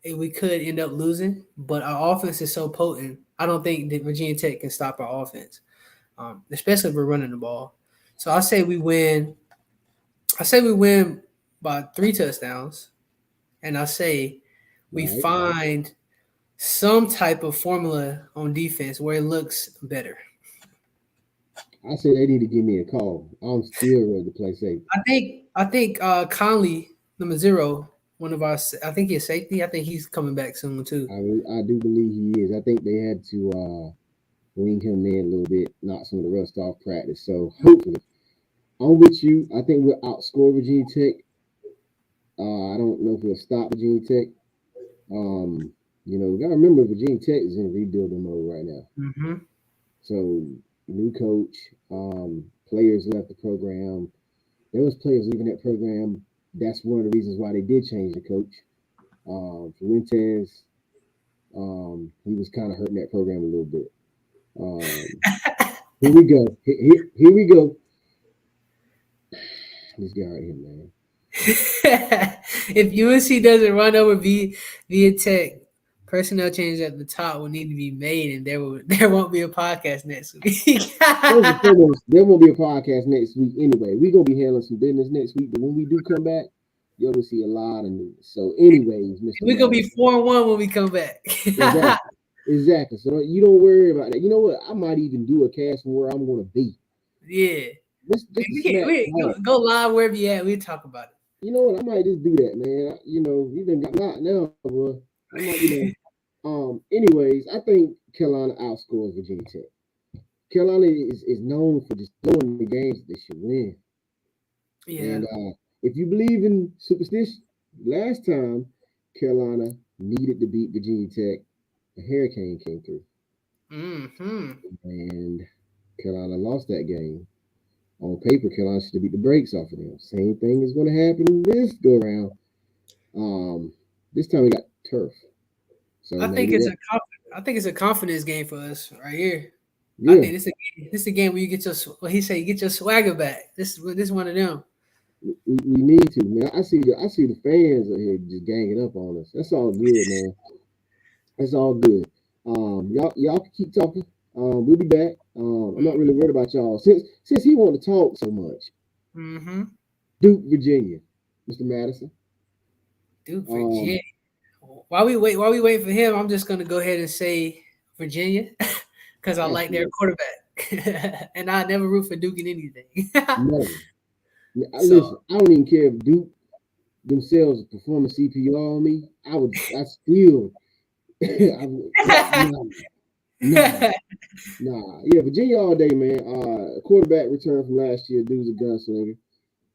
we could end up losing. But our offense is so potent. I don't think that Virginia Tech can stop our offense, especially if we're running the ball. So I say we win. I say we win by 3 touchdowns, and I say we Right. find some type of formula on defense where it looks better. I said they need to give me a call. I'm still ready to play safe. I think Conley number 0, one of our I think he's safety. I think he's coming back soon too. I do believe he is. I think they had to wing him in a little bit, knock some of the rust off practice. So hopefully, I'm with you. I think we'll outscore Virginia Tech. I don't know if we'll stop Virginia Tech. We gotta remember Virginia Tech is in rebuilding mode right now. Mm-hmm. So new coach, players left the program. There was players leaving that program. That's one of the reasons why they did change the coach. Fuentes, he was kind of hurting that program a little bit. Here we go. Here we go. This guy right here, man. If UNC doesn't run over via Tech, personnel changes at the top will need to be made, and there won't be a podcast next week. First and foremost, there won't be a podcast next week anyway. We're gonna be handling some business next week, but when we do come back, you're gonna see a lot of news. So, anyways, Mr. We're gonna Martin. be 4-1 when we come back. Exactly. Exactly. So you don't worry about that. You know what? I might even do a cast from where I'm gonna be. Yeah. Just to smack talk. Go live wherever you at. We talk about You know what? I might just do that, man. You done got not now, boy. I might, it. Anyways, I think Carolina outscores Virginia Tech. Carolina is known for just throwing the games that they should win. Yeah. And if you believe in superstition, last time Carolina needed to beat Virginia Tech, a hurricane came through. Mm-hmm. And Carolina lost that game. On paper, Carolina should beat the brakes off of them. Same thing is going to happen this go around. This time we got turf, so I think maybe it's that. a I think it's a confidence game for us right here. I Yeah, think this is a game where you get your what he say, you get your swagger back. This is one of them. We need to, man. I see the fans are here just ganging up on us. That's all good, man. That's all good. Y'all can keep talking. We'll be back. I'm not really worried about y'all since he want to talk so much. Mm-hmm. Duke, Virginia, Mr. Madison. Duke, Um, Virginia. While we wait for him, I'm just gonna go ahead and say Virginia because I like their absolutely quarterback, and I never root for Duke in anything. never. So Listen, I don't even care if Duke themselves performing CPR on me. I still, nah, nah, nah. Yeah, Virginia all day, man. Quarterback return from last year. Dude's a gunslinger.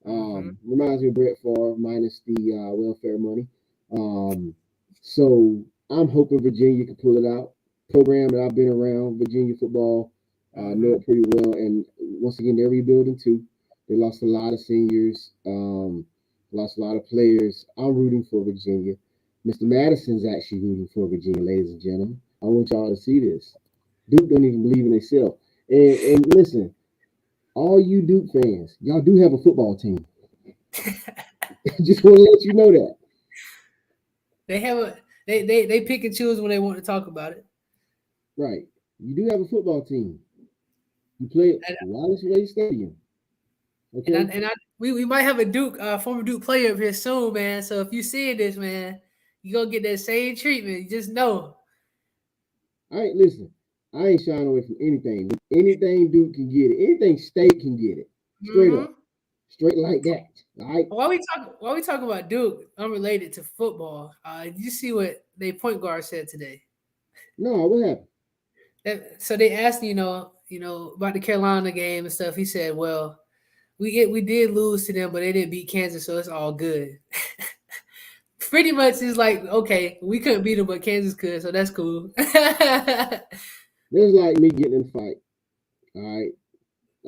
hmm Reminds me of Brett Favre minus the welfare money. Um, so I'm hoping Virginia can pull it out. Program that I've been around, Virginia football, know hmm it pretty well. And once again, they're rebuilding too. They lost a lot of seniors, lost a lot of players. I'm rooting for Virginia. Mr. Madison's actually rooting for Virginia, ladies and gentlemen. I want y'all to see this. Duke don't even believe in themselves. And listen, all you Duke fans, y'all do have a football team. Just want to let you know that. they have a they pick and choose when they want to talk about it. Right. You do have a football team. You play at And Wallace Way Stadium. and I, Okay? and I we might have a Duke former Duke player up here soon, man. So if you see this, man, you gonna get that same treatment. You just know. All right, listen. I ain't shying away from anything. Anything Duke can get it. Anything State can get it. Straight up. hmm Straight like that. All right? While we talk about Duke, unrelated to football, did you see what their point guard said today? No, what happened? So they asked, about the Carolina game and stuff. He said, "Well, we did lose to them, but they didn't beat Kansas, so it's all good." Pretty much, it's like, okay, we couldn't beat them, but Kansas could, so that's cool. That's like me getting in a fight. All right?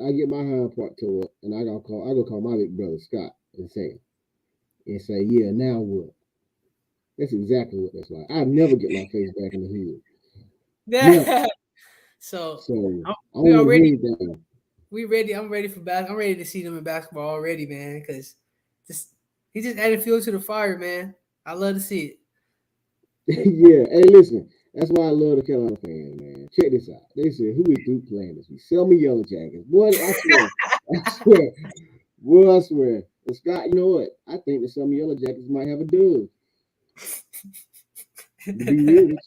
I get my hind part tore up and I go call my big brother Scott and say, yeah, now what? That's exactly what that's like. I never get my face back in the hood. Never. Yeah. So So I we don't want to hear already anything. we ready. I'm ready for I'm ready to see them in basketball already, man. Because just he just added fuel to the fire, man. I love to see it. Yeah, hey, listen. That's why I love the Carolina fans, man. Check this out. They said, "Who is Duke playing this week? Sell me yellow jackets, boy." I swear, I swear, boy, I swear. And Scott, you know what? I think that some yellow jackets might have a dub. To be real with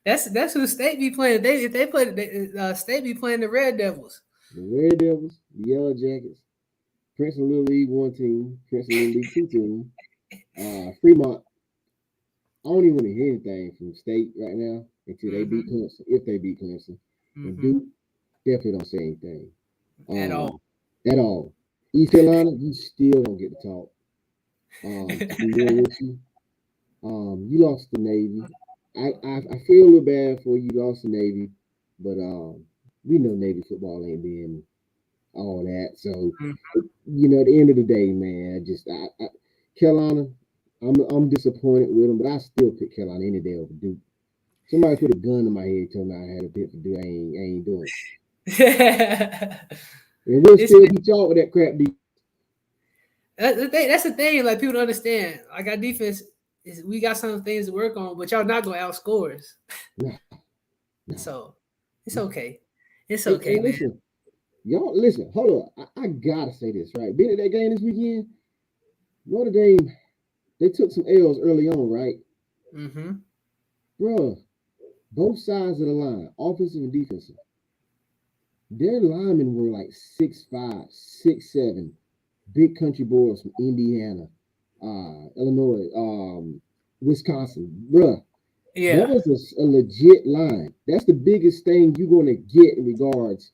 That's who State be playing. They if they play, State be playing the Red Devils. you, the Red Devils, the Yellow Jackets, Princeton Little League one team, Princeton Little League two team, Fremont. I don't even want to hear anything from State right now until they beat hmm Clemson. If they beat Clemson, and hmm Duke definitely don't say anything. At all. Um, at all. East Carolina, you still don't get to talk. To be real with you, you lost the Navy. I feel a little bad for you. You lost the Navy, but we know Navy football ain't being all that. So at the end of the day, man, Carolina. I'm disappointed with them, but I still pick Carolina any day over Duke. Somebody put a gun in my head, told me I had a pick for Duke. I ain't doing it. And we'll it's still beat y'all with that crap defense. that's the thing. Like people don't understand. Like our defense is, we got some things to work on, but y'all not gonna outscore us. Nah, nah, So it's nah. okay. It's Hey, okay, man. listen, y'all, listen. Hold on, I gotta say this right. Being at that game this weekend, Notre Dame, they took some L's early on, right, hmm bro? Both sides of the line, offensive and defensive, their linemen were like 6'5", 6'7", big country boys from Indiana, Illinois, Wisconsin, bruh. That Yeah, was a legit line. That's the biggest thing you're going to get in regards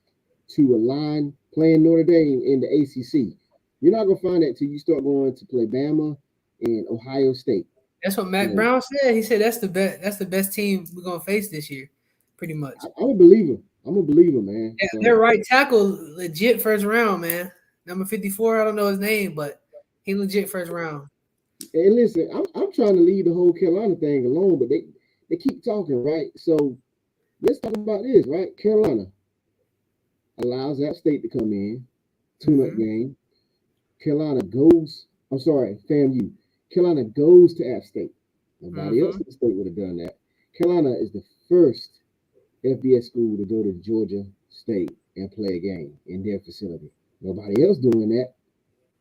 to a line playing Notre Dame in the ACC. You're not going to find that till you start going to play Bama and Ohio State. that's what Matt So Brown said. He said that's the best. That's the best team we're gonna face this year, pretty much. I'm a believer. I'm a believer, man. Yeah, their So right tackle legit first round, man. Number 54. I don't know his name, but he legit first round. and listen, I'm trying to leave the whole Carolina thing alone, but they keep talking, right? So let's talk about this, right? Carolina allows App State to come in, tune-up hmm game. Carolina goes. I'm sorry, FAMU. Carolina goes to App State. Nobody else in the state would have done that. Carolina is the first FBS school to go to Georgia State and play a game in their facility. Nobody else doing that.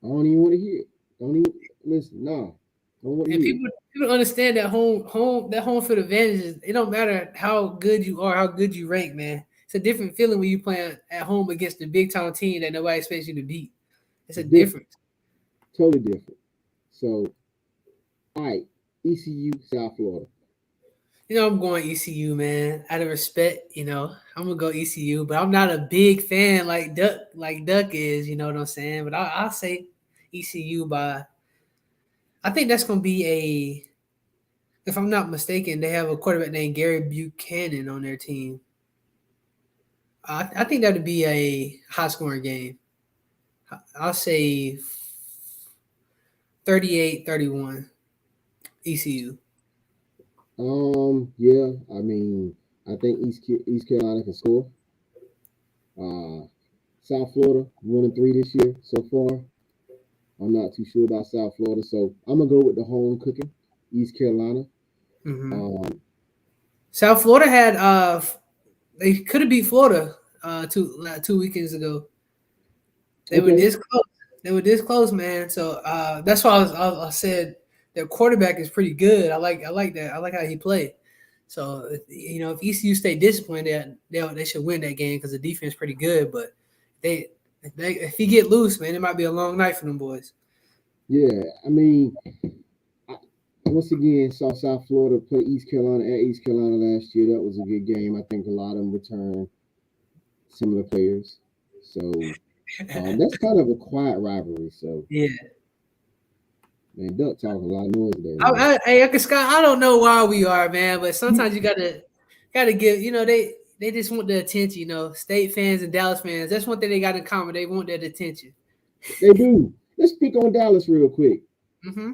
I don't even want to hear it. Don't even listen. No, don't want to And hear it. people understand that home field advantage is, it don't matter how good you are, how good you rank, man. It's a different feeling when you play at home against the big time team that nobody expects you to beat. It's a Different, difference. totally different. So, all right, ECU, South Florida. I'm going ECU, man. Out of respect, I'm gonna go ECU, but I'm not a big fan like Duck is. You know what I'm saying? But I'll say ECU by. I think that's gonna be if I'm not mistaken, they have a quarterback named Gary Buchanan on their team. I think that would be a high scoring game. I'll say 38-31 ECU. Yeah. I mean, I think East Carolina can score. Uh, South Florida 1-3 this year so far. I'm not too sure about South Florida, so I'm gonna go with the home cooking, East Carolina. Mm-hmm. Um, South Florida had they could have beat Florida two weekends ago. They were okay, this close. They were this close, man. So that's why I said their quarterback is pretty good. I like that. I like how he played. So if ECU stay disciplined, they should win that game because the defense is pretty good. But if he get loose, man, it might be a long night for them boys. yeah. I mean, I, once again, saw South Florida play East Carolina at East Carolina last year. That was a good game. I think a lot of them returned similar players. So that's kind of a quiet rivalry. So Yeah. man, Duck talking a lot of noise there, man. Hey, Uncle Scott, I don't know why we are, man, but sometimes you gotta give. They just want the attention. State fans and Dallas fans. That's one thing they got in common. They want that attention. They do. Let's speak on Dallas real quick. Mm-hmm.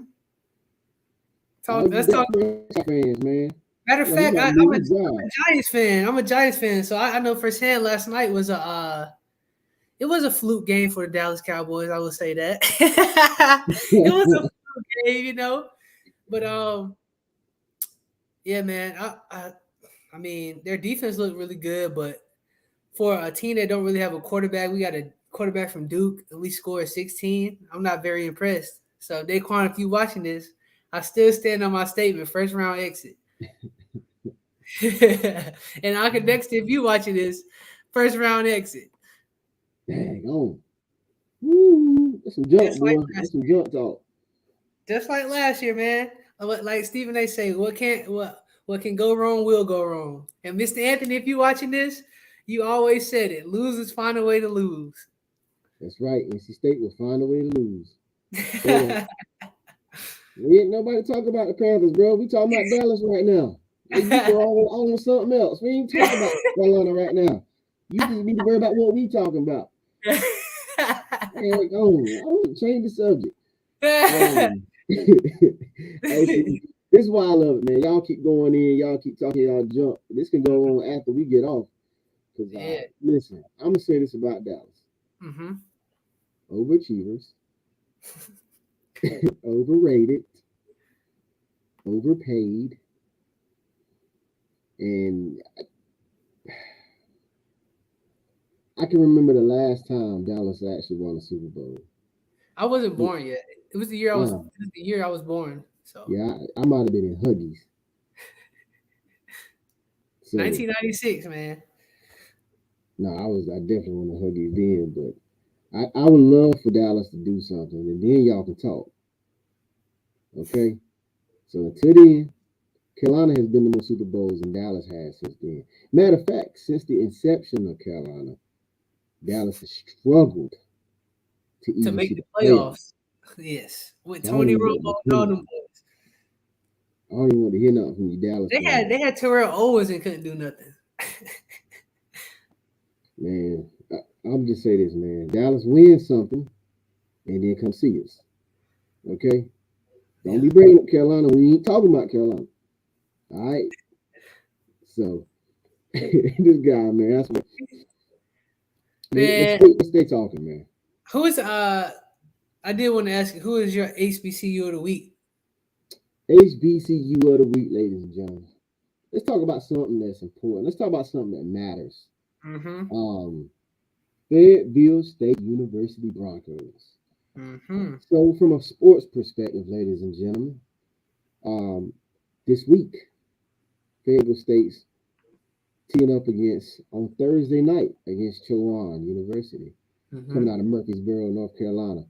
All you Let's Duck talk. fans, man. Matter of You fact, got to I'm do a his job. Giants fan. I'm a Giants fan, so I know firsthand. Last night was it was a fluke game for the Dallas Cowboys. I would say that it was a fluke game, But yeah, man. I mean, their defense looked really good, but for a team that don't really have a quarterback, we got a quarterback from Duke, and we scored 16. I'm not very impressed. So, Daquan, if you watching this, I still stand on my statement, first round exit. And I can next if you watching this, first round exit. Dang on. Woo. That's some jump, Just like boy. That's some jump talk. last year, man. Like Stephen A. say, what can go wrong will go wrong. And Mr. Anthony, if you watching this, you always said it. Losers find a way to lose. That's right. NC State will find a way to lose. So, we ain't nobody talking about the Panthers, bro. We talking about Dallas right now. You were on something else. We ain't talking about Carolina right now. You just need to worry about what we talking about. Man, I don't change the subject. Hey, see, this is why I love it, man. Y'all keep going in. Y'all keep talking. Y'all jump. This can go on after we get off. Because Yeah. listen, I'm gonna say this about Dallas: Mm-hmm. overachievers, overrated, overpaid, and I can remember the last time Dallas actually won a Super Bowl. I wasn't born yet. It was the year Uh, I was born. So yeah, I might have been in Huggies. So 1996, man. no, I definitely want to Huggies then, but I would love for Dallas to do something, and then y'all can talk. Okay. So until then, Carolina has been to more Super Bowls than Dallas has since then. Matter of fact, since the inception of Carolina, Dallas has struggled to To even make see the the playoffs. playoffs. Yes. With So I don't Tony even Romo want to and hear all nothing. them boys. I don't even want to hear nothing from you Dallas fans. They had Terrell Owens and couldn't do nothing. Man, I'm just say this, man. Dallas wins something, and then come see us. Okay? Don't Yeah. be bringing up Carolina. We ain't talking about Carolina. All right? So, this guy, man, that's what. Man, Let's stay talking, man. who is I did want to ask you, who is your HBCU of the week? HBCU of the week, ladies and gentlemen. Let's talk about something that's important. Let's talk about something that matters. Mm-hmm. Um, Fayetteville State University Broncos. Mm-hmm. So, from a sports perspective, ladies and gentlemen, um, this week, Fayetteville State's teeing up against on Thursday night against Chowan University, Mm-hmm. coming out of Murfreesboro, North Carolina.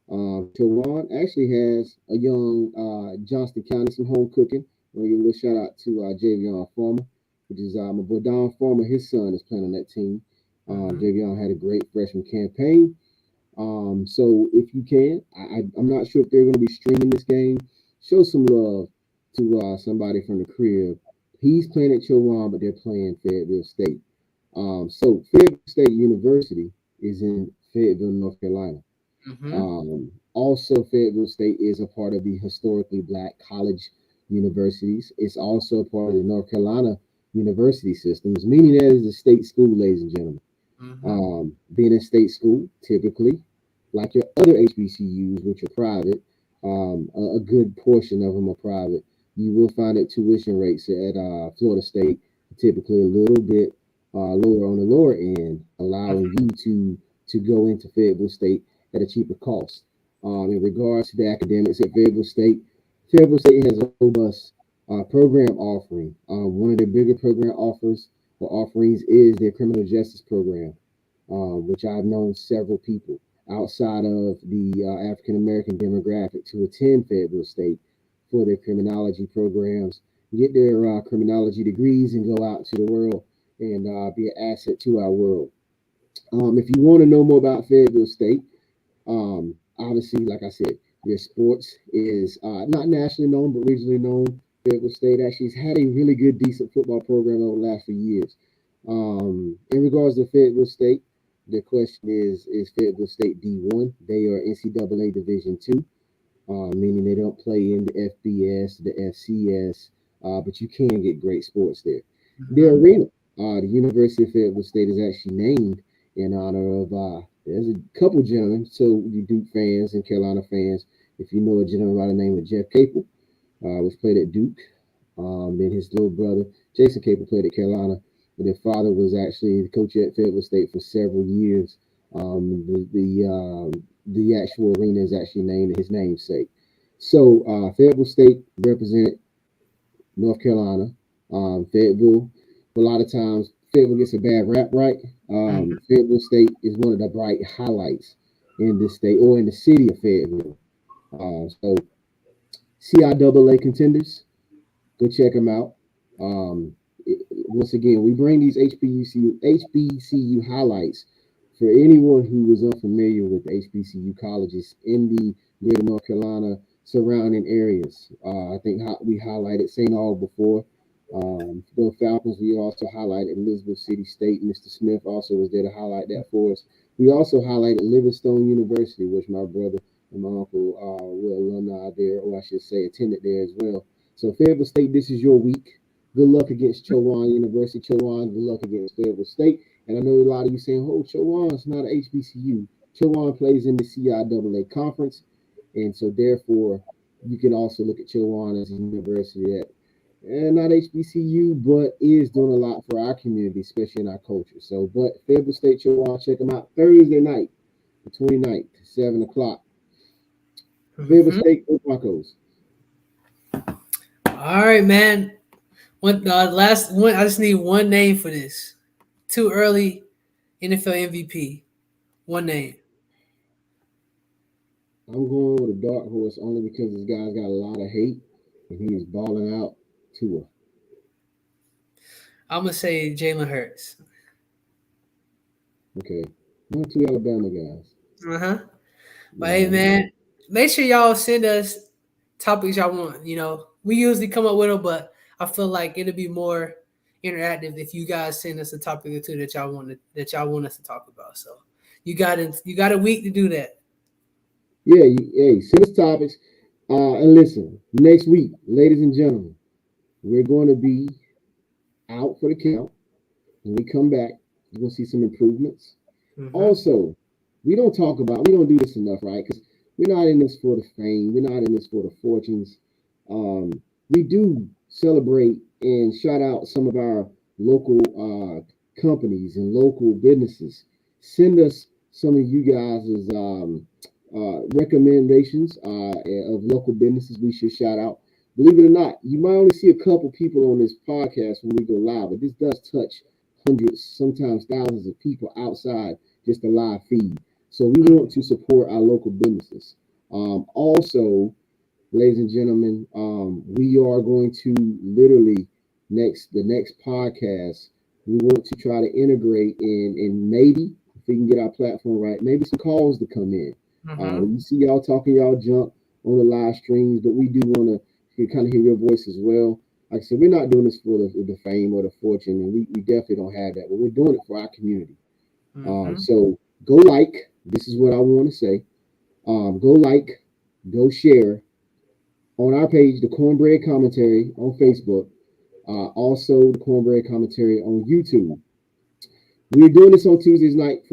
Chowan actually has a young Johnston County, some home cooking. I want to give a little shout out to Javion Farmer, which is my boy Don Farmer. His son is playing on that team. Mm-hmm. Javion had a great freshman campaign. So if you can, I'm not sure if they're going to be streaming this game. Show some love to somebody from the crib. He's playing at Chowan, but they're playing Fayetteville State. So Fayetteville State University is in Fayetteville, North Carolina. Mm-hmm. Also, Fayetteville State is a part of the historically black college universities. It's also a part of the North Carolina university systems, meaning that is a state school, ladies and gentlemen. Mm-hmm. Being a state school, typically, like your other HBCUs, which are private, a good portion of them are private. You will find that tuition rates at Florida State typically a little bit lower on the lower end, allowing you to go into Fayetteville State at a cheaper cost. In regards to the academics at Fayetteville State has a robust program offering. One of their bigger program offers or offerings is their criminal justice program, which I've known several people outside of the African American demographic to attend Fayetteville State for their criminology programs, get their criminology degrees, and go out to the world and be an asset to our world. If you want to know more about Fayetteville State, obviously, like I said, their sports is not nationally known, but regionally known. Fayetteville State actually has had a really good, decent football program over the last few years. In regards to Fayetteville State, the question is Fayetteville State D1? They are NCAA Division Two, meaning they don't play in the FBS, the FCS, but you can get great sports there. Their Mm-hmm. arena, the University of Fayetteville State, is actually named in honor of. There's a couple gentlemen, so you Duke fans and Carolina fans, if you know a gentleman by the name of Jeff Capel, was played at Duke. Then his little brother Jason Capel played at Carolina, but their father was actually the coach at Fayetteville State for several years. The actual arena is actually named his namesake. So Fayetteville State represent North Carolina. Fayetteville, a lot of times Fayetteville gets a bad rap, right? Mm-hmm. Fayetteville State is one of the bright highlights in this state or in the city of Fayetteville. So CIAA contenders, go check them out. Once again, we bring these HBCU highlights for anyone who is unfamiliar with HBCU colleges in the greater North Carolina surrounding areas. I think we highlighted St. Aug before. For the Falcons, we also highlighted Elizabeth City State. Mr. Smith also was there to highlight that for us. We also highlighted Livingstone University, which my brother and my uncle were alumni there, or I should say attended there as well. So Fayetteville State, this is your week. Good luck against Chowan University. Chowan, good luck against Fayetteville State. And I know a lot of you saying, oh, Chowan's not an HBCU. Chowan plays in the CIAA conference. And so therefore, you can also look at Chowan as a university that not HBCU, but is doing a lot for our community, especially in our culture. So, but Fayetteville State Chowan, check them out Thursday night, the 29th, 7 o'clock. Fayetteville Mm-hmm. State Broncos. All right, man. One last one. I just need one name for this. Too early NFL MVP. One name. I'm going with a dark horse only because this guy's got a lot of hate and he is balling out to I'm gonna say Jalen Hurts. Okay. Not two Alabama guys. Uh huh. But hey, No, man, make sure y'all send us topics y'all want. You know, we usually come up with them, but I feel like it'll be more interactive if you guys send us a topic or two that y'all want us to talk about. So you got a week to do that. yeah, hey, send us topics. And listen, next week, ladies and gentlemen, we're going to be out for the count. When we come back, you're going to see some improvements. Mm-hmm. Also, we don't do this enough, right? Because We're not in this for the fame. We're not in this for the fortunes. We do celebrate and shout out some of our local companies and local businesses. Send us some of you guys' recommendations of local businesses we should shout out. Believe it or not, you might only see a couple people on this podcast when we go live, but this does touch hundreds, sometimes thousands of people outside just a live feed. So we want to support our local businesses. Also, ladies and gentlemen, we are going to literally the next podcast. We want to try to integrate in maybe if we can get our platform right, maybe some calls to come in. Mm-hmm. We see y'all talking y'all junk on the live streams, but we do want to kind of hear your voice as well. Like I said, we're not doing this for the fame or the fortune, and we definitely don't have that, but we're doing it for our community. Mm-hmm. So go like. This is what I want to say. Go like, go share on our page, the Cornbread Commentary on Facebook. Also, the Cornbread Commentary on YouTube. We're doing this on Tuesday night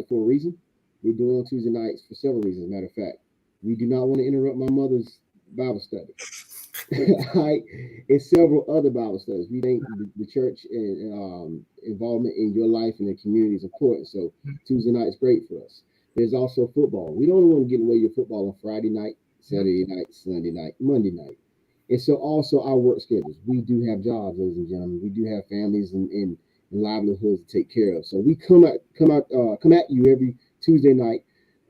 for a reason. We're doing it on Tuesday nights for several reasons. Matter of fact, we do not want to interrupt my mother's Bible study. Right? And several other Bible studies. We think the church and involvement in your life and the community is important. So Tuesday night is great for us. There's also football. We don't want to get away your football on Friday night, Saturday night, Sunday night, Monday night. And so also our work schedules. We do have jobs, ladies and gentlemen. We do have families and livelihoods to take care of. So we come at you every Tuesday night.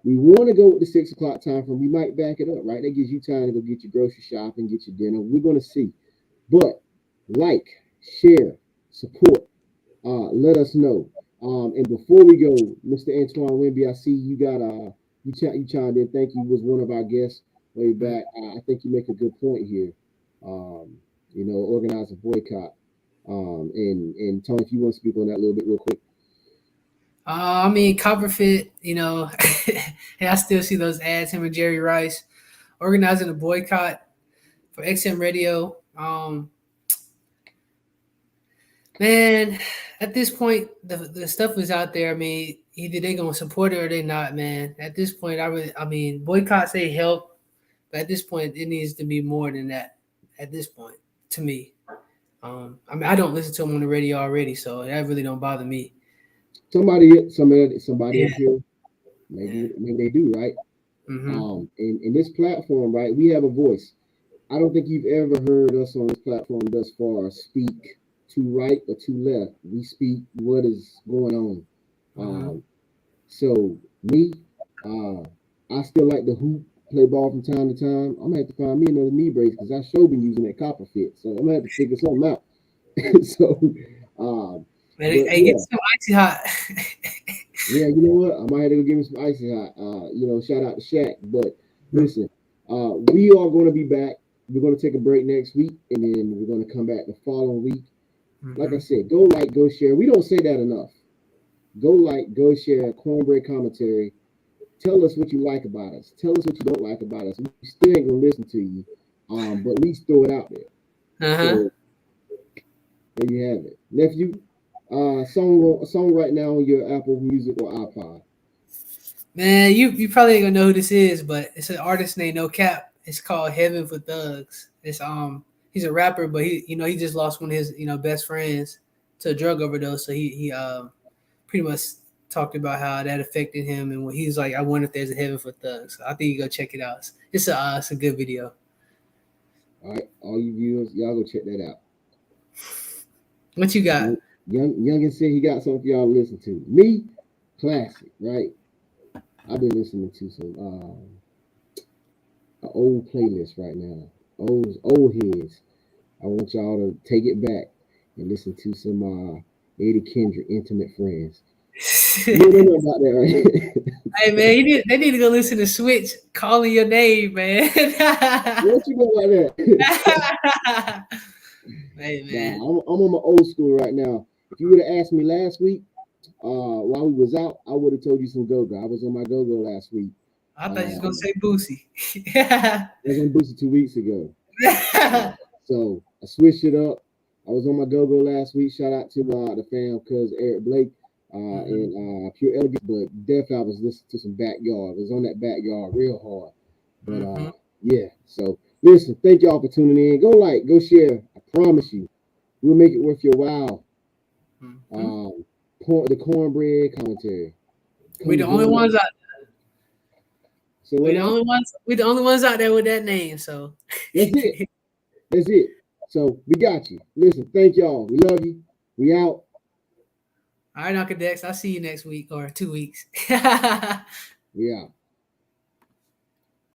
We want to go with the 6 o'clock time frame. We might back it up, right? That gives you time to go get your grocery shopping, get your dinner. We're going to see. But like, share, support. Let us know. And before we go, Mr. Antoine Wimby, I see you got you chimed in. Thank you. Was one of our guests way back. I think you make a good point here. Organize a boycott. And Tony, if you want to speak on that a little bit real quick. I mean, Copperfit, and I still see those ads, him and Jerry Rice organizing a boycott for XM Radio. Man, at this point, the stuff is out there. I mean, either they gonna support it or they not, man. At this point, I mean, boycotts they help, but at this point, it needs to be more than that. At this point, to me, I mean, I don't listen to them on the radio already, so that really don't bother me. Somebody Yeah, up here, yeah. maybe they do, right? Mm-hmm. In this platform, right, we have a voice. I don't think you've ever heard us on this platform thus far speak to right or to left. We speak what is going on. Mm-hmm. So me, uh, I still like to hoop, play ball from time to time. I'm gonna have to find me another knee brace because I sure been using that copper fit. So I'm gonna have to figure something out. so, um, Hey, but hey, get yeah, some icy hot. yeah, you know what? I might have to go give me some icy hot. Shout out to Shaq. But listen, we are going to be back. We're going to take a break next week, and then we're going to come back the following week. Like I Mm-hmm. said, go like, go share. We don't say that enough. Go like, go share. Cornbread Commentary. Tell us what you like about us. Tell us what you don't like about us. We still ain't gonna listen to you, but at least throw it out there. Uh-huh. So there you have it, nephew. Song right now on your Apple Music or iPod. Man, you probably ain't gonna know who this is, but it's an artist named No Cap. It's called Heaven for Thugs. It's he's a rapper, but he just lost one of his best friends to a drug overdose. So he pretty much talked about how that affected him, and when he's like, I wonder if there's a heaven for thugs. So I think you go check it out. It's a good video. All right, all you viewers, y'all go check that out. What you got? Youngin said he got something for y'all to listen to. Me, classic, right? I've been listening to some an old playlist right now. Old heads. I want y'all to take it back and listen to some Eddie Kendrick, Intimate Friends. You don't know about that, right? Hey man, they need to go listen to Switch calling your name, man. What you know about that? Hey Nah, man. I'm on my old school right now. If you would have asked me last week, while we was out, I would have told you some go-go. I was on my go-go last week. I thought you was gonna Um, say Boosie. I was on Boosie 2 weeks ago. So I switched it up. I was on my go-go last week. Shout out to the fam, cuz Eric Blake. and Pure Elegance, but definitely I was listening to some Backyard. I was on that Backyard real hard. But yeah, so listen, thank y'all for tuning in. Go like, go share. I promise you, we'll make it worth your while. The Cornbread commentary. We the only ones out. So we the only ones. We the only ones out there with that name. So that's it. That's it. So we got you. Listen, thank y'all. We love you. We out. All right, Uncle Dex. I'll see you next week or 2 weeks.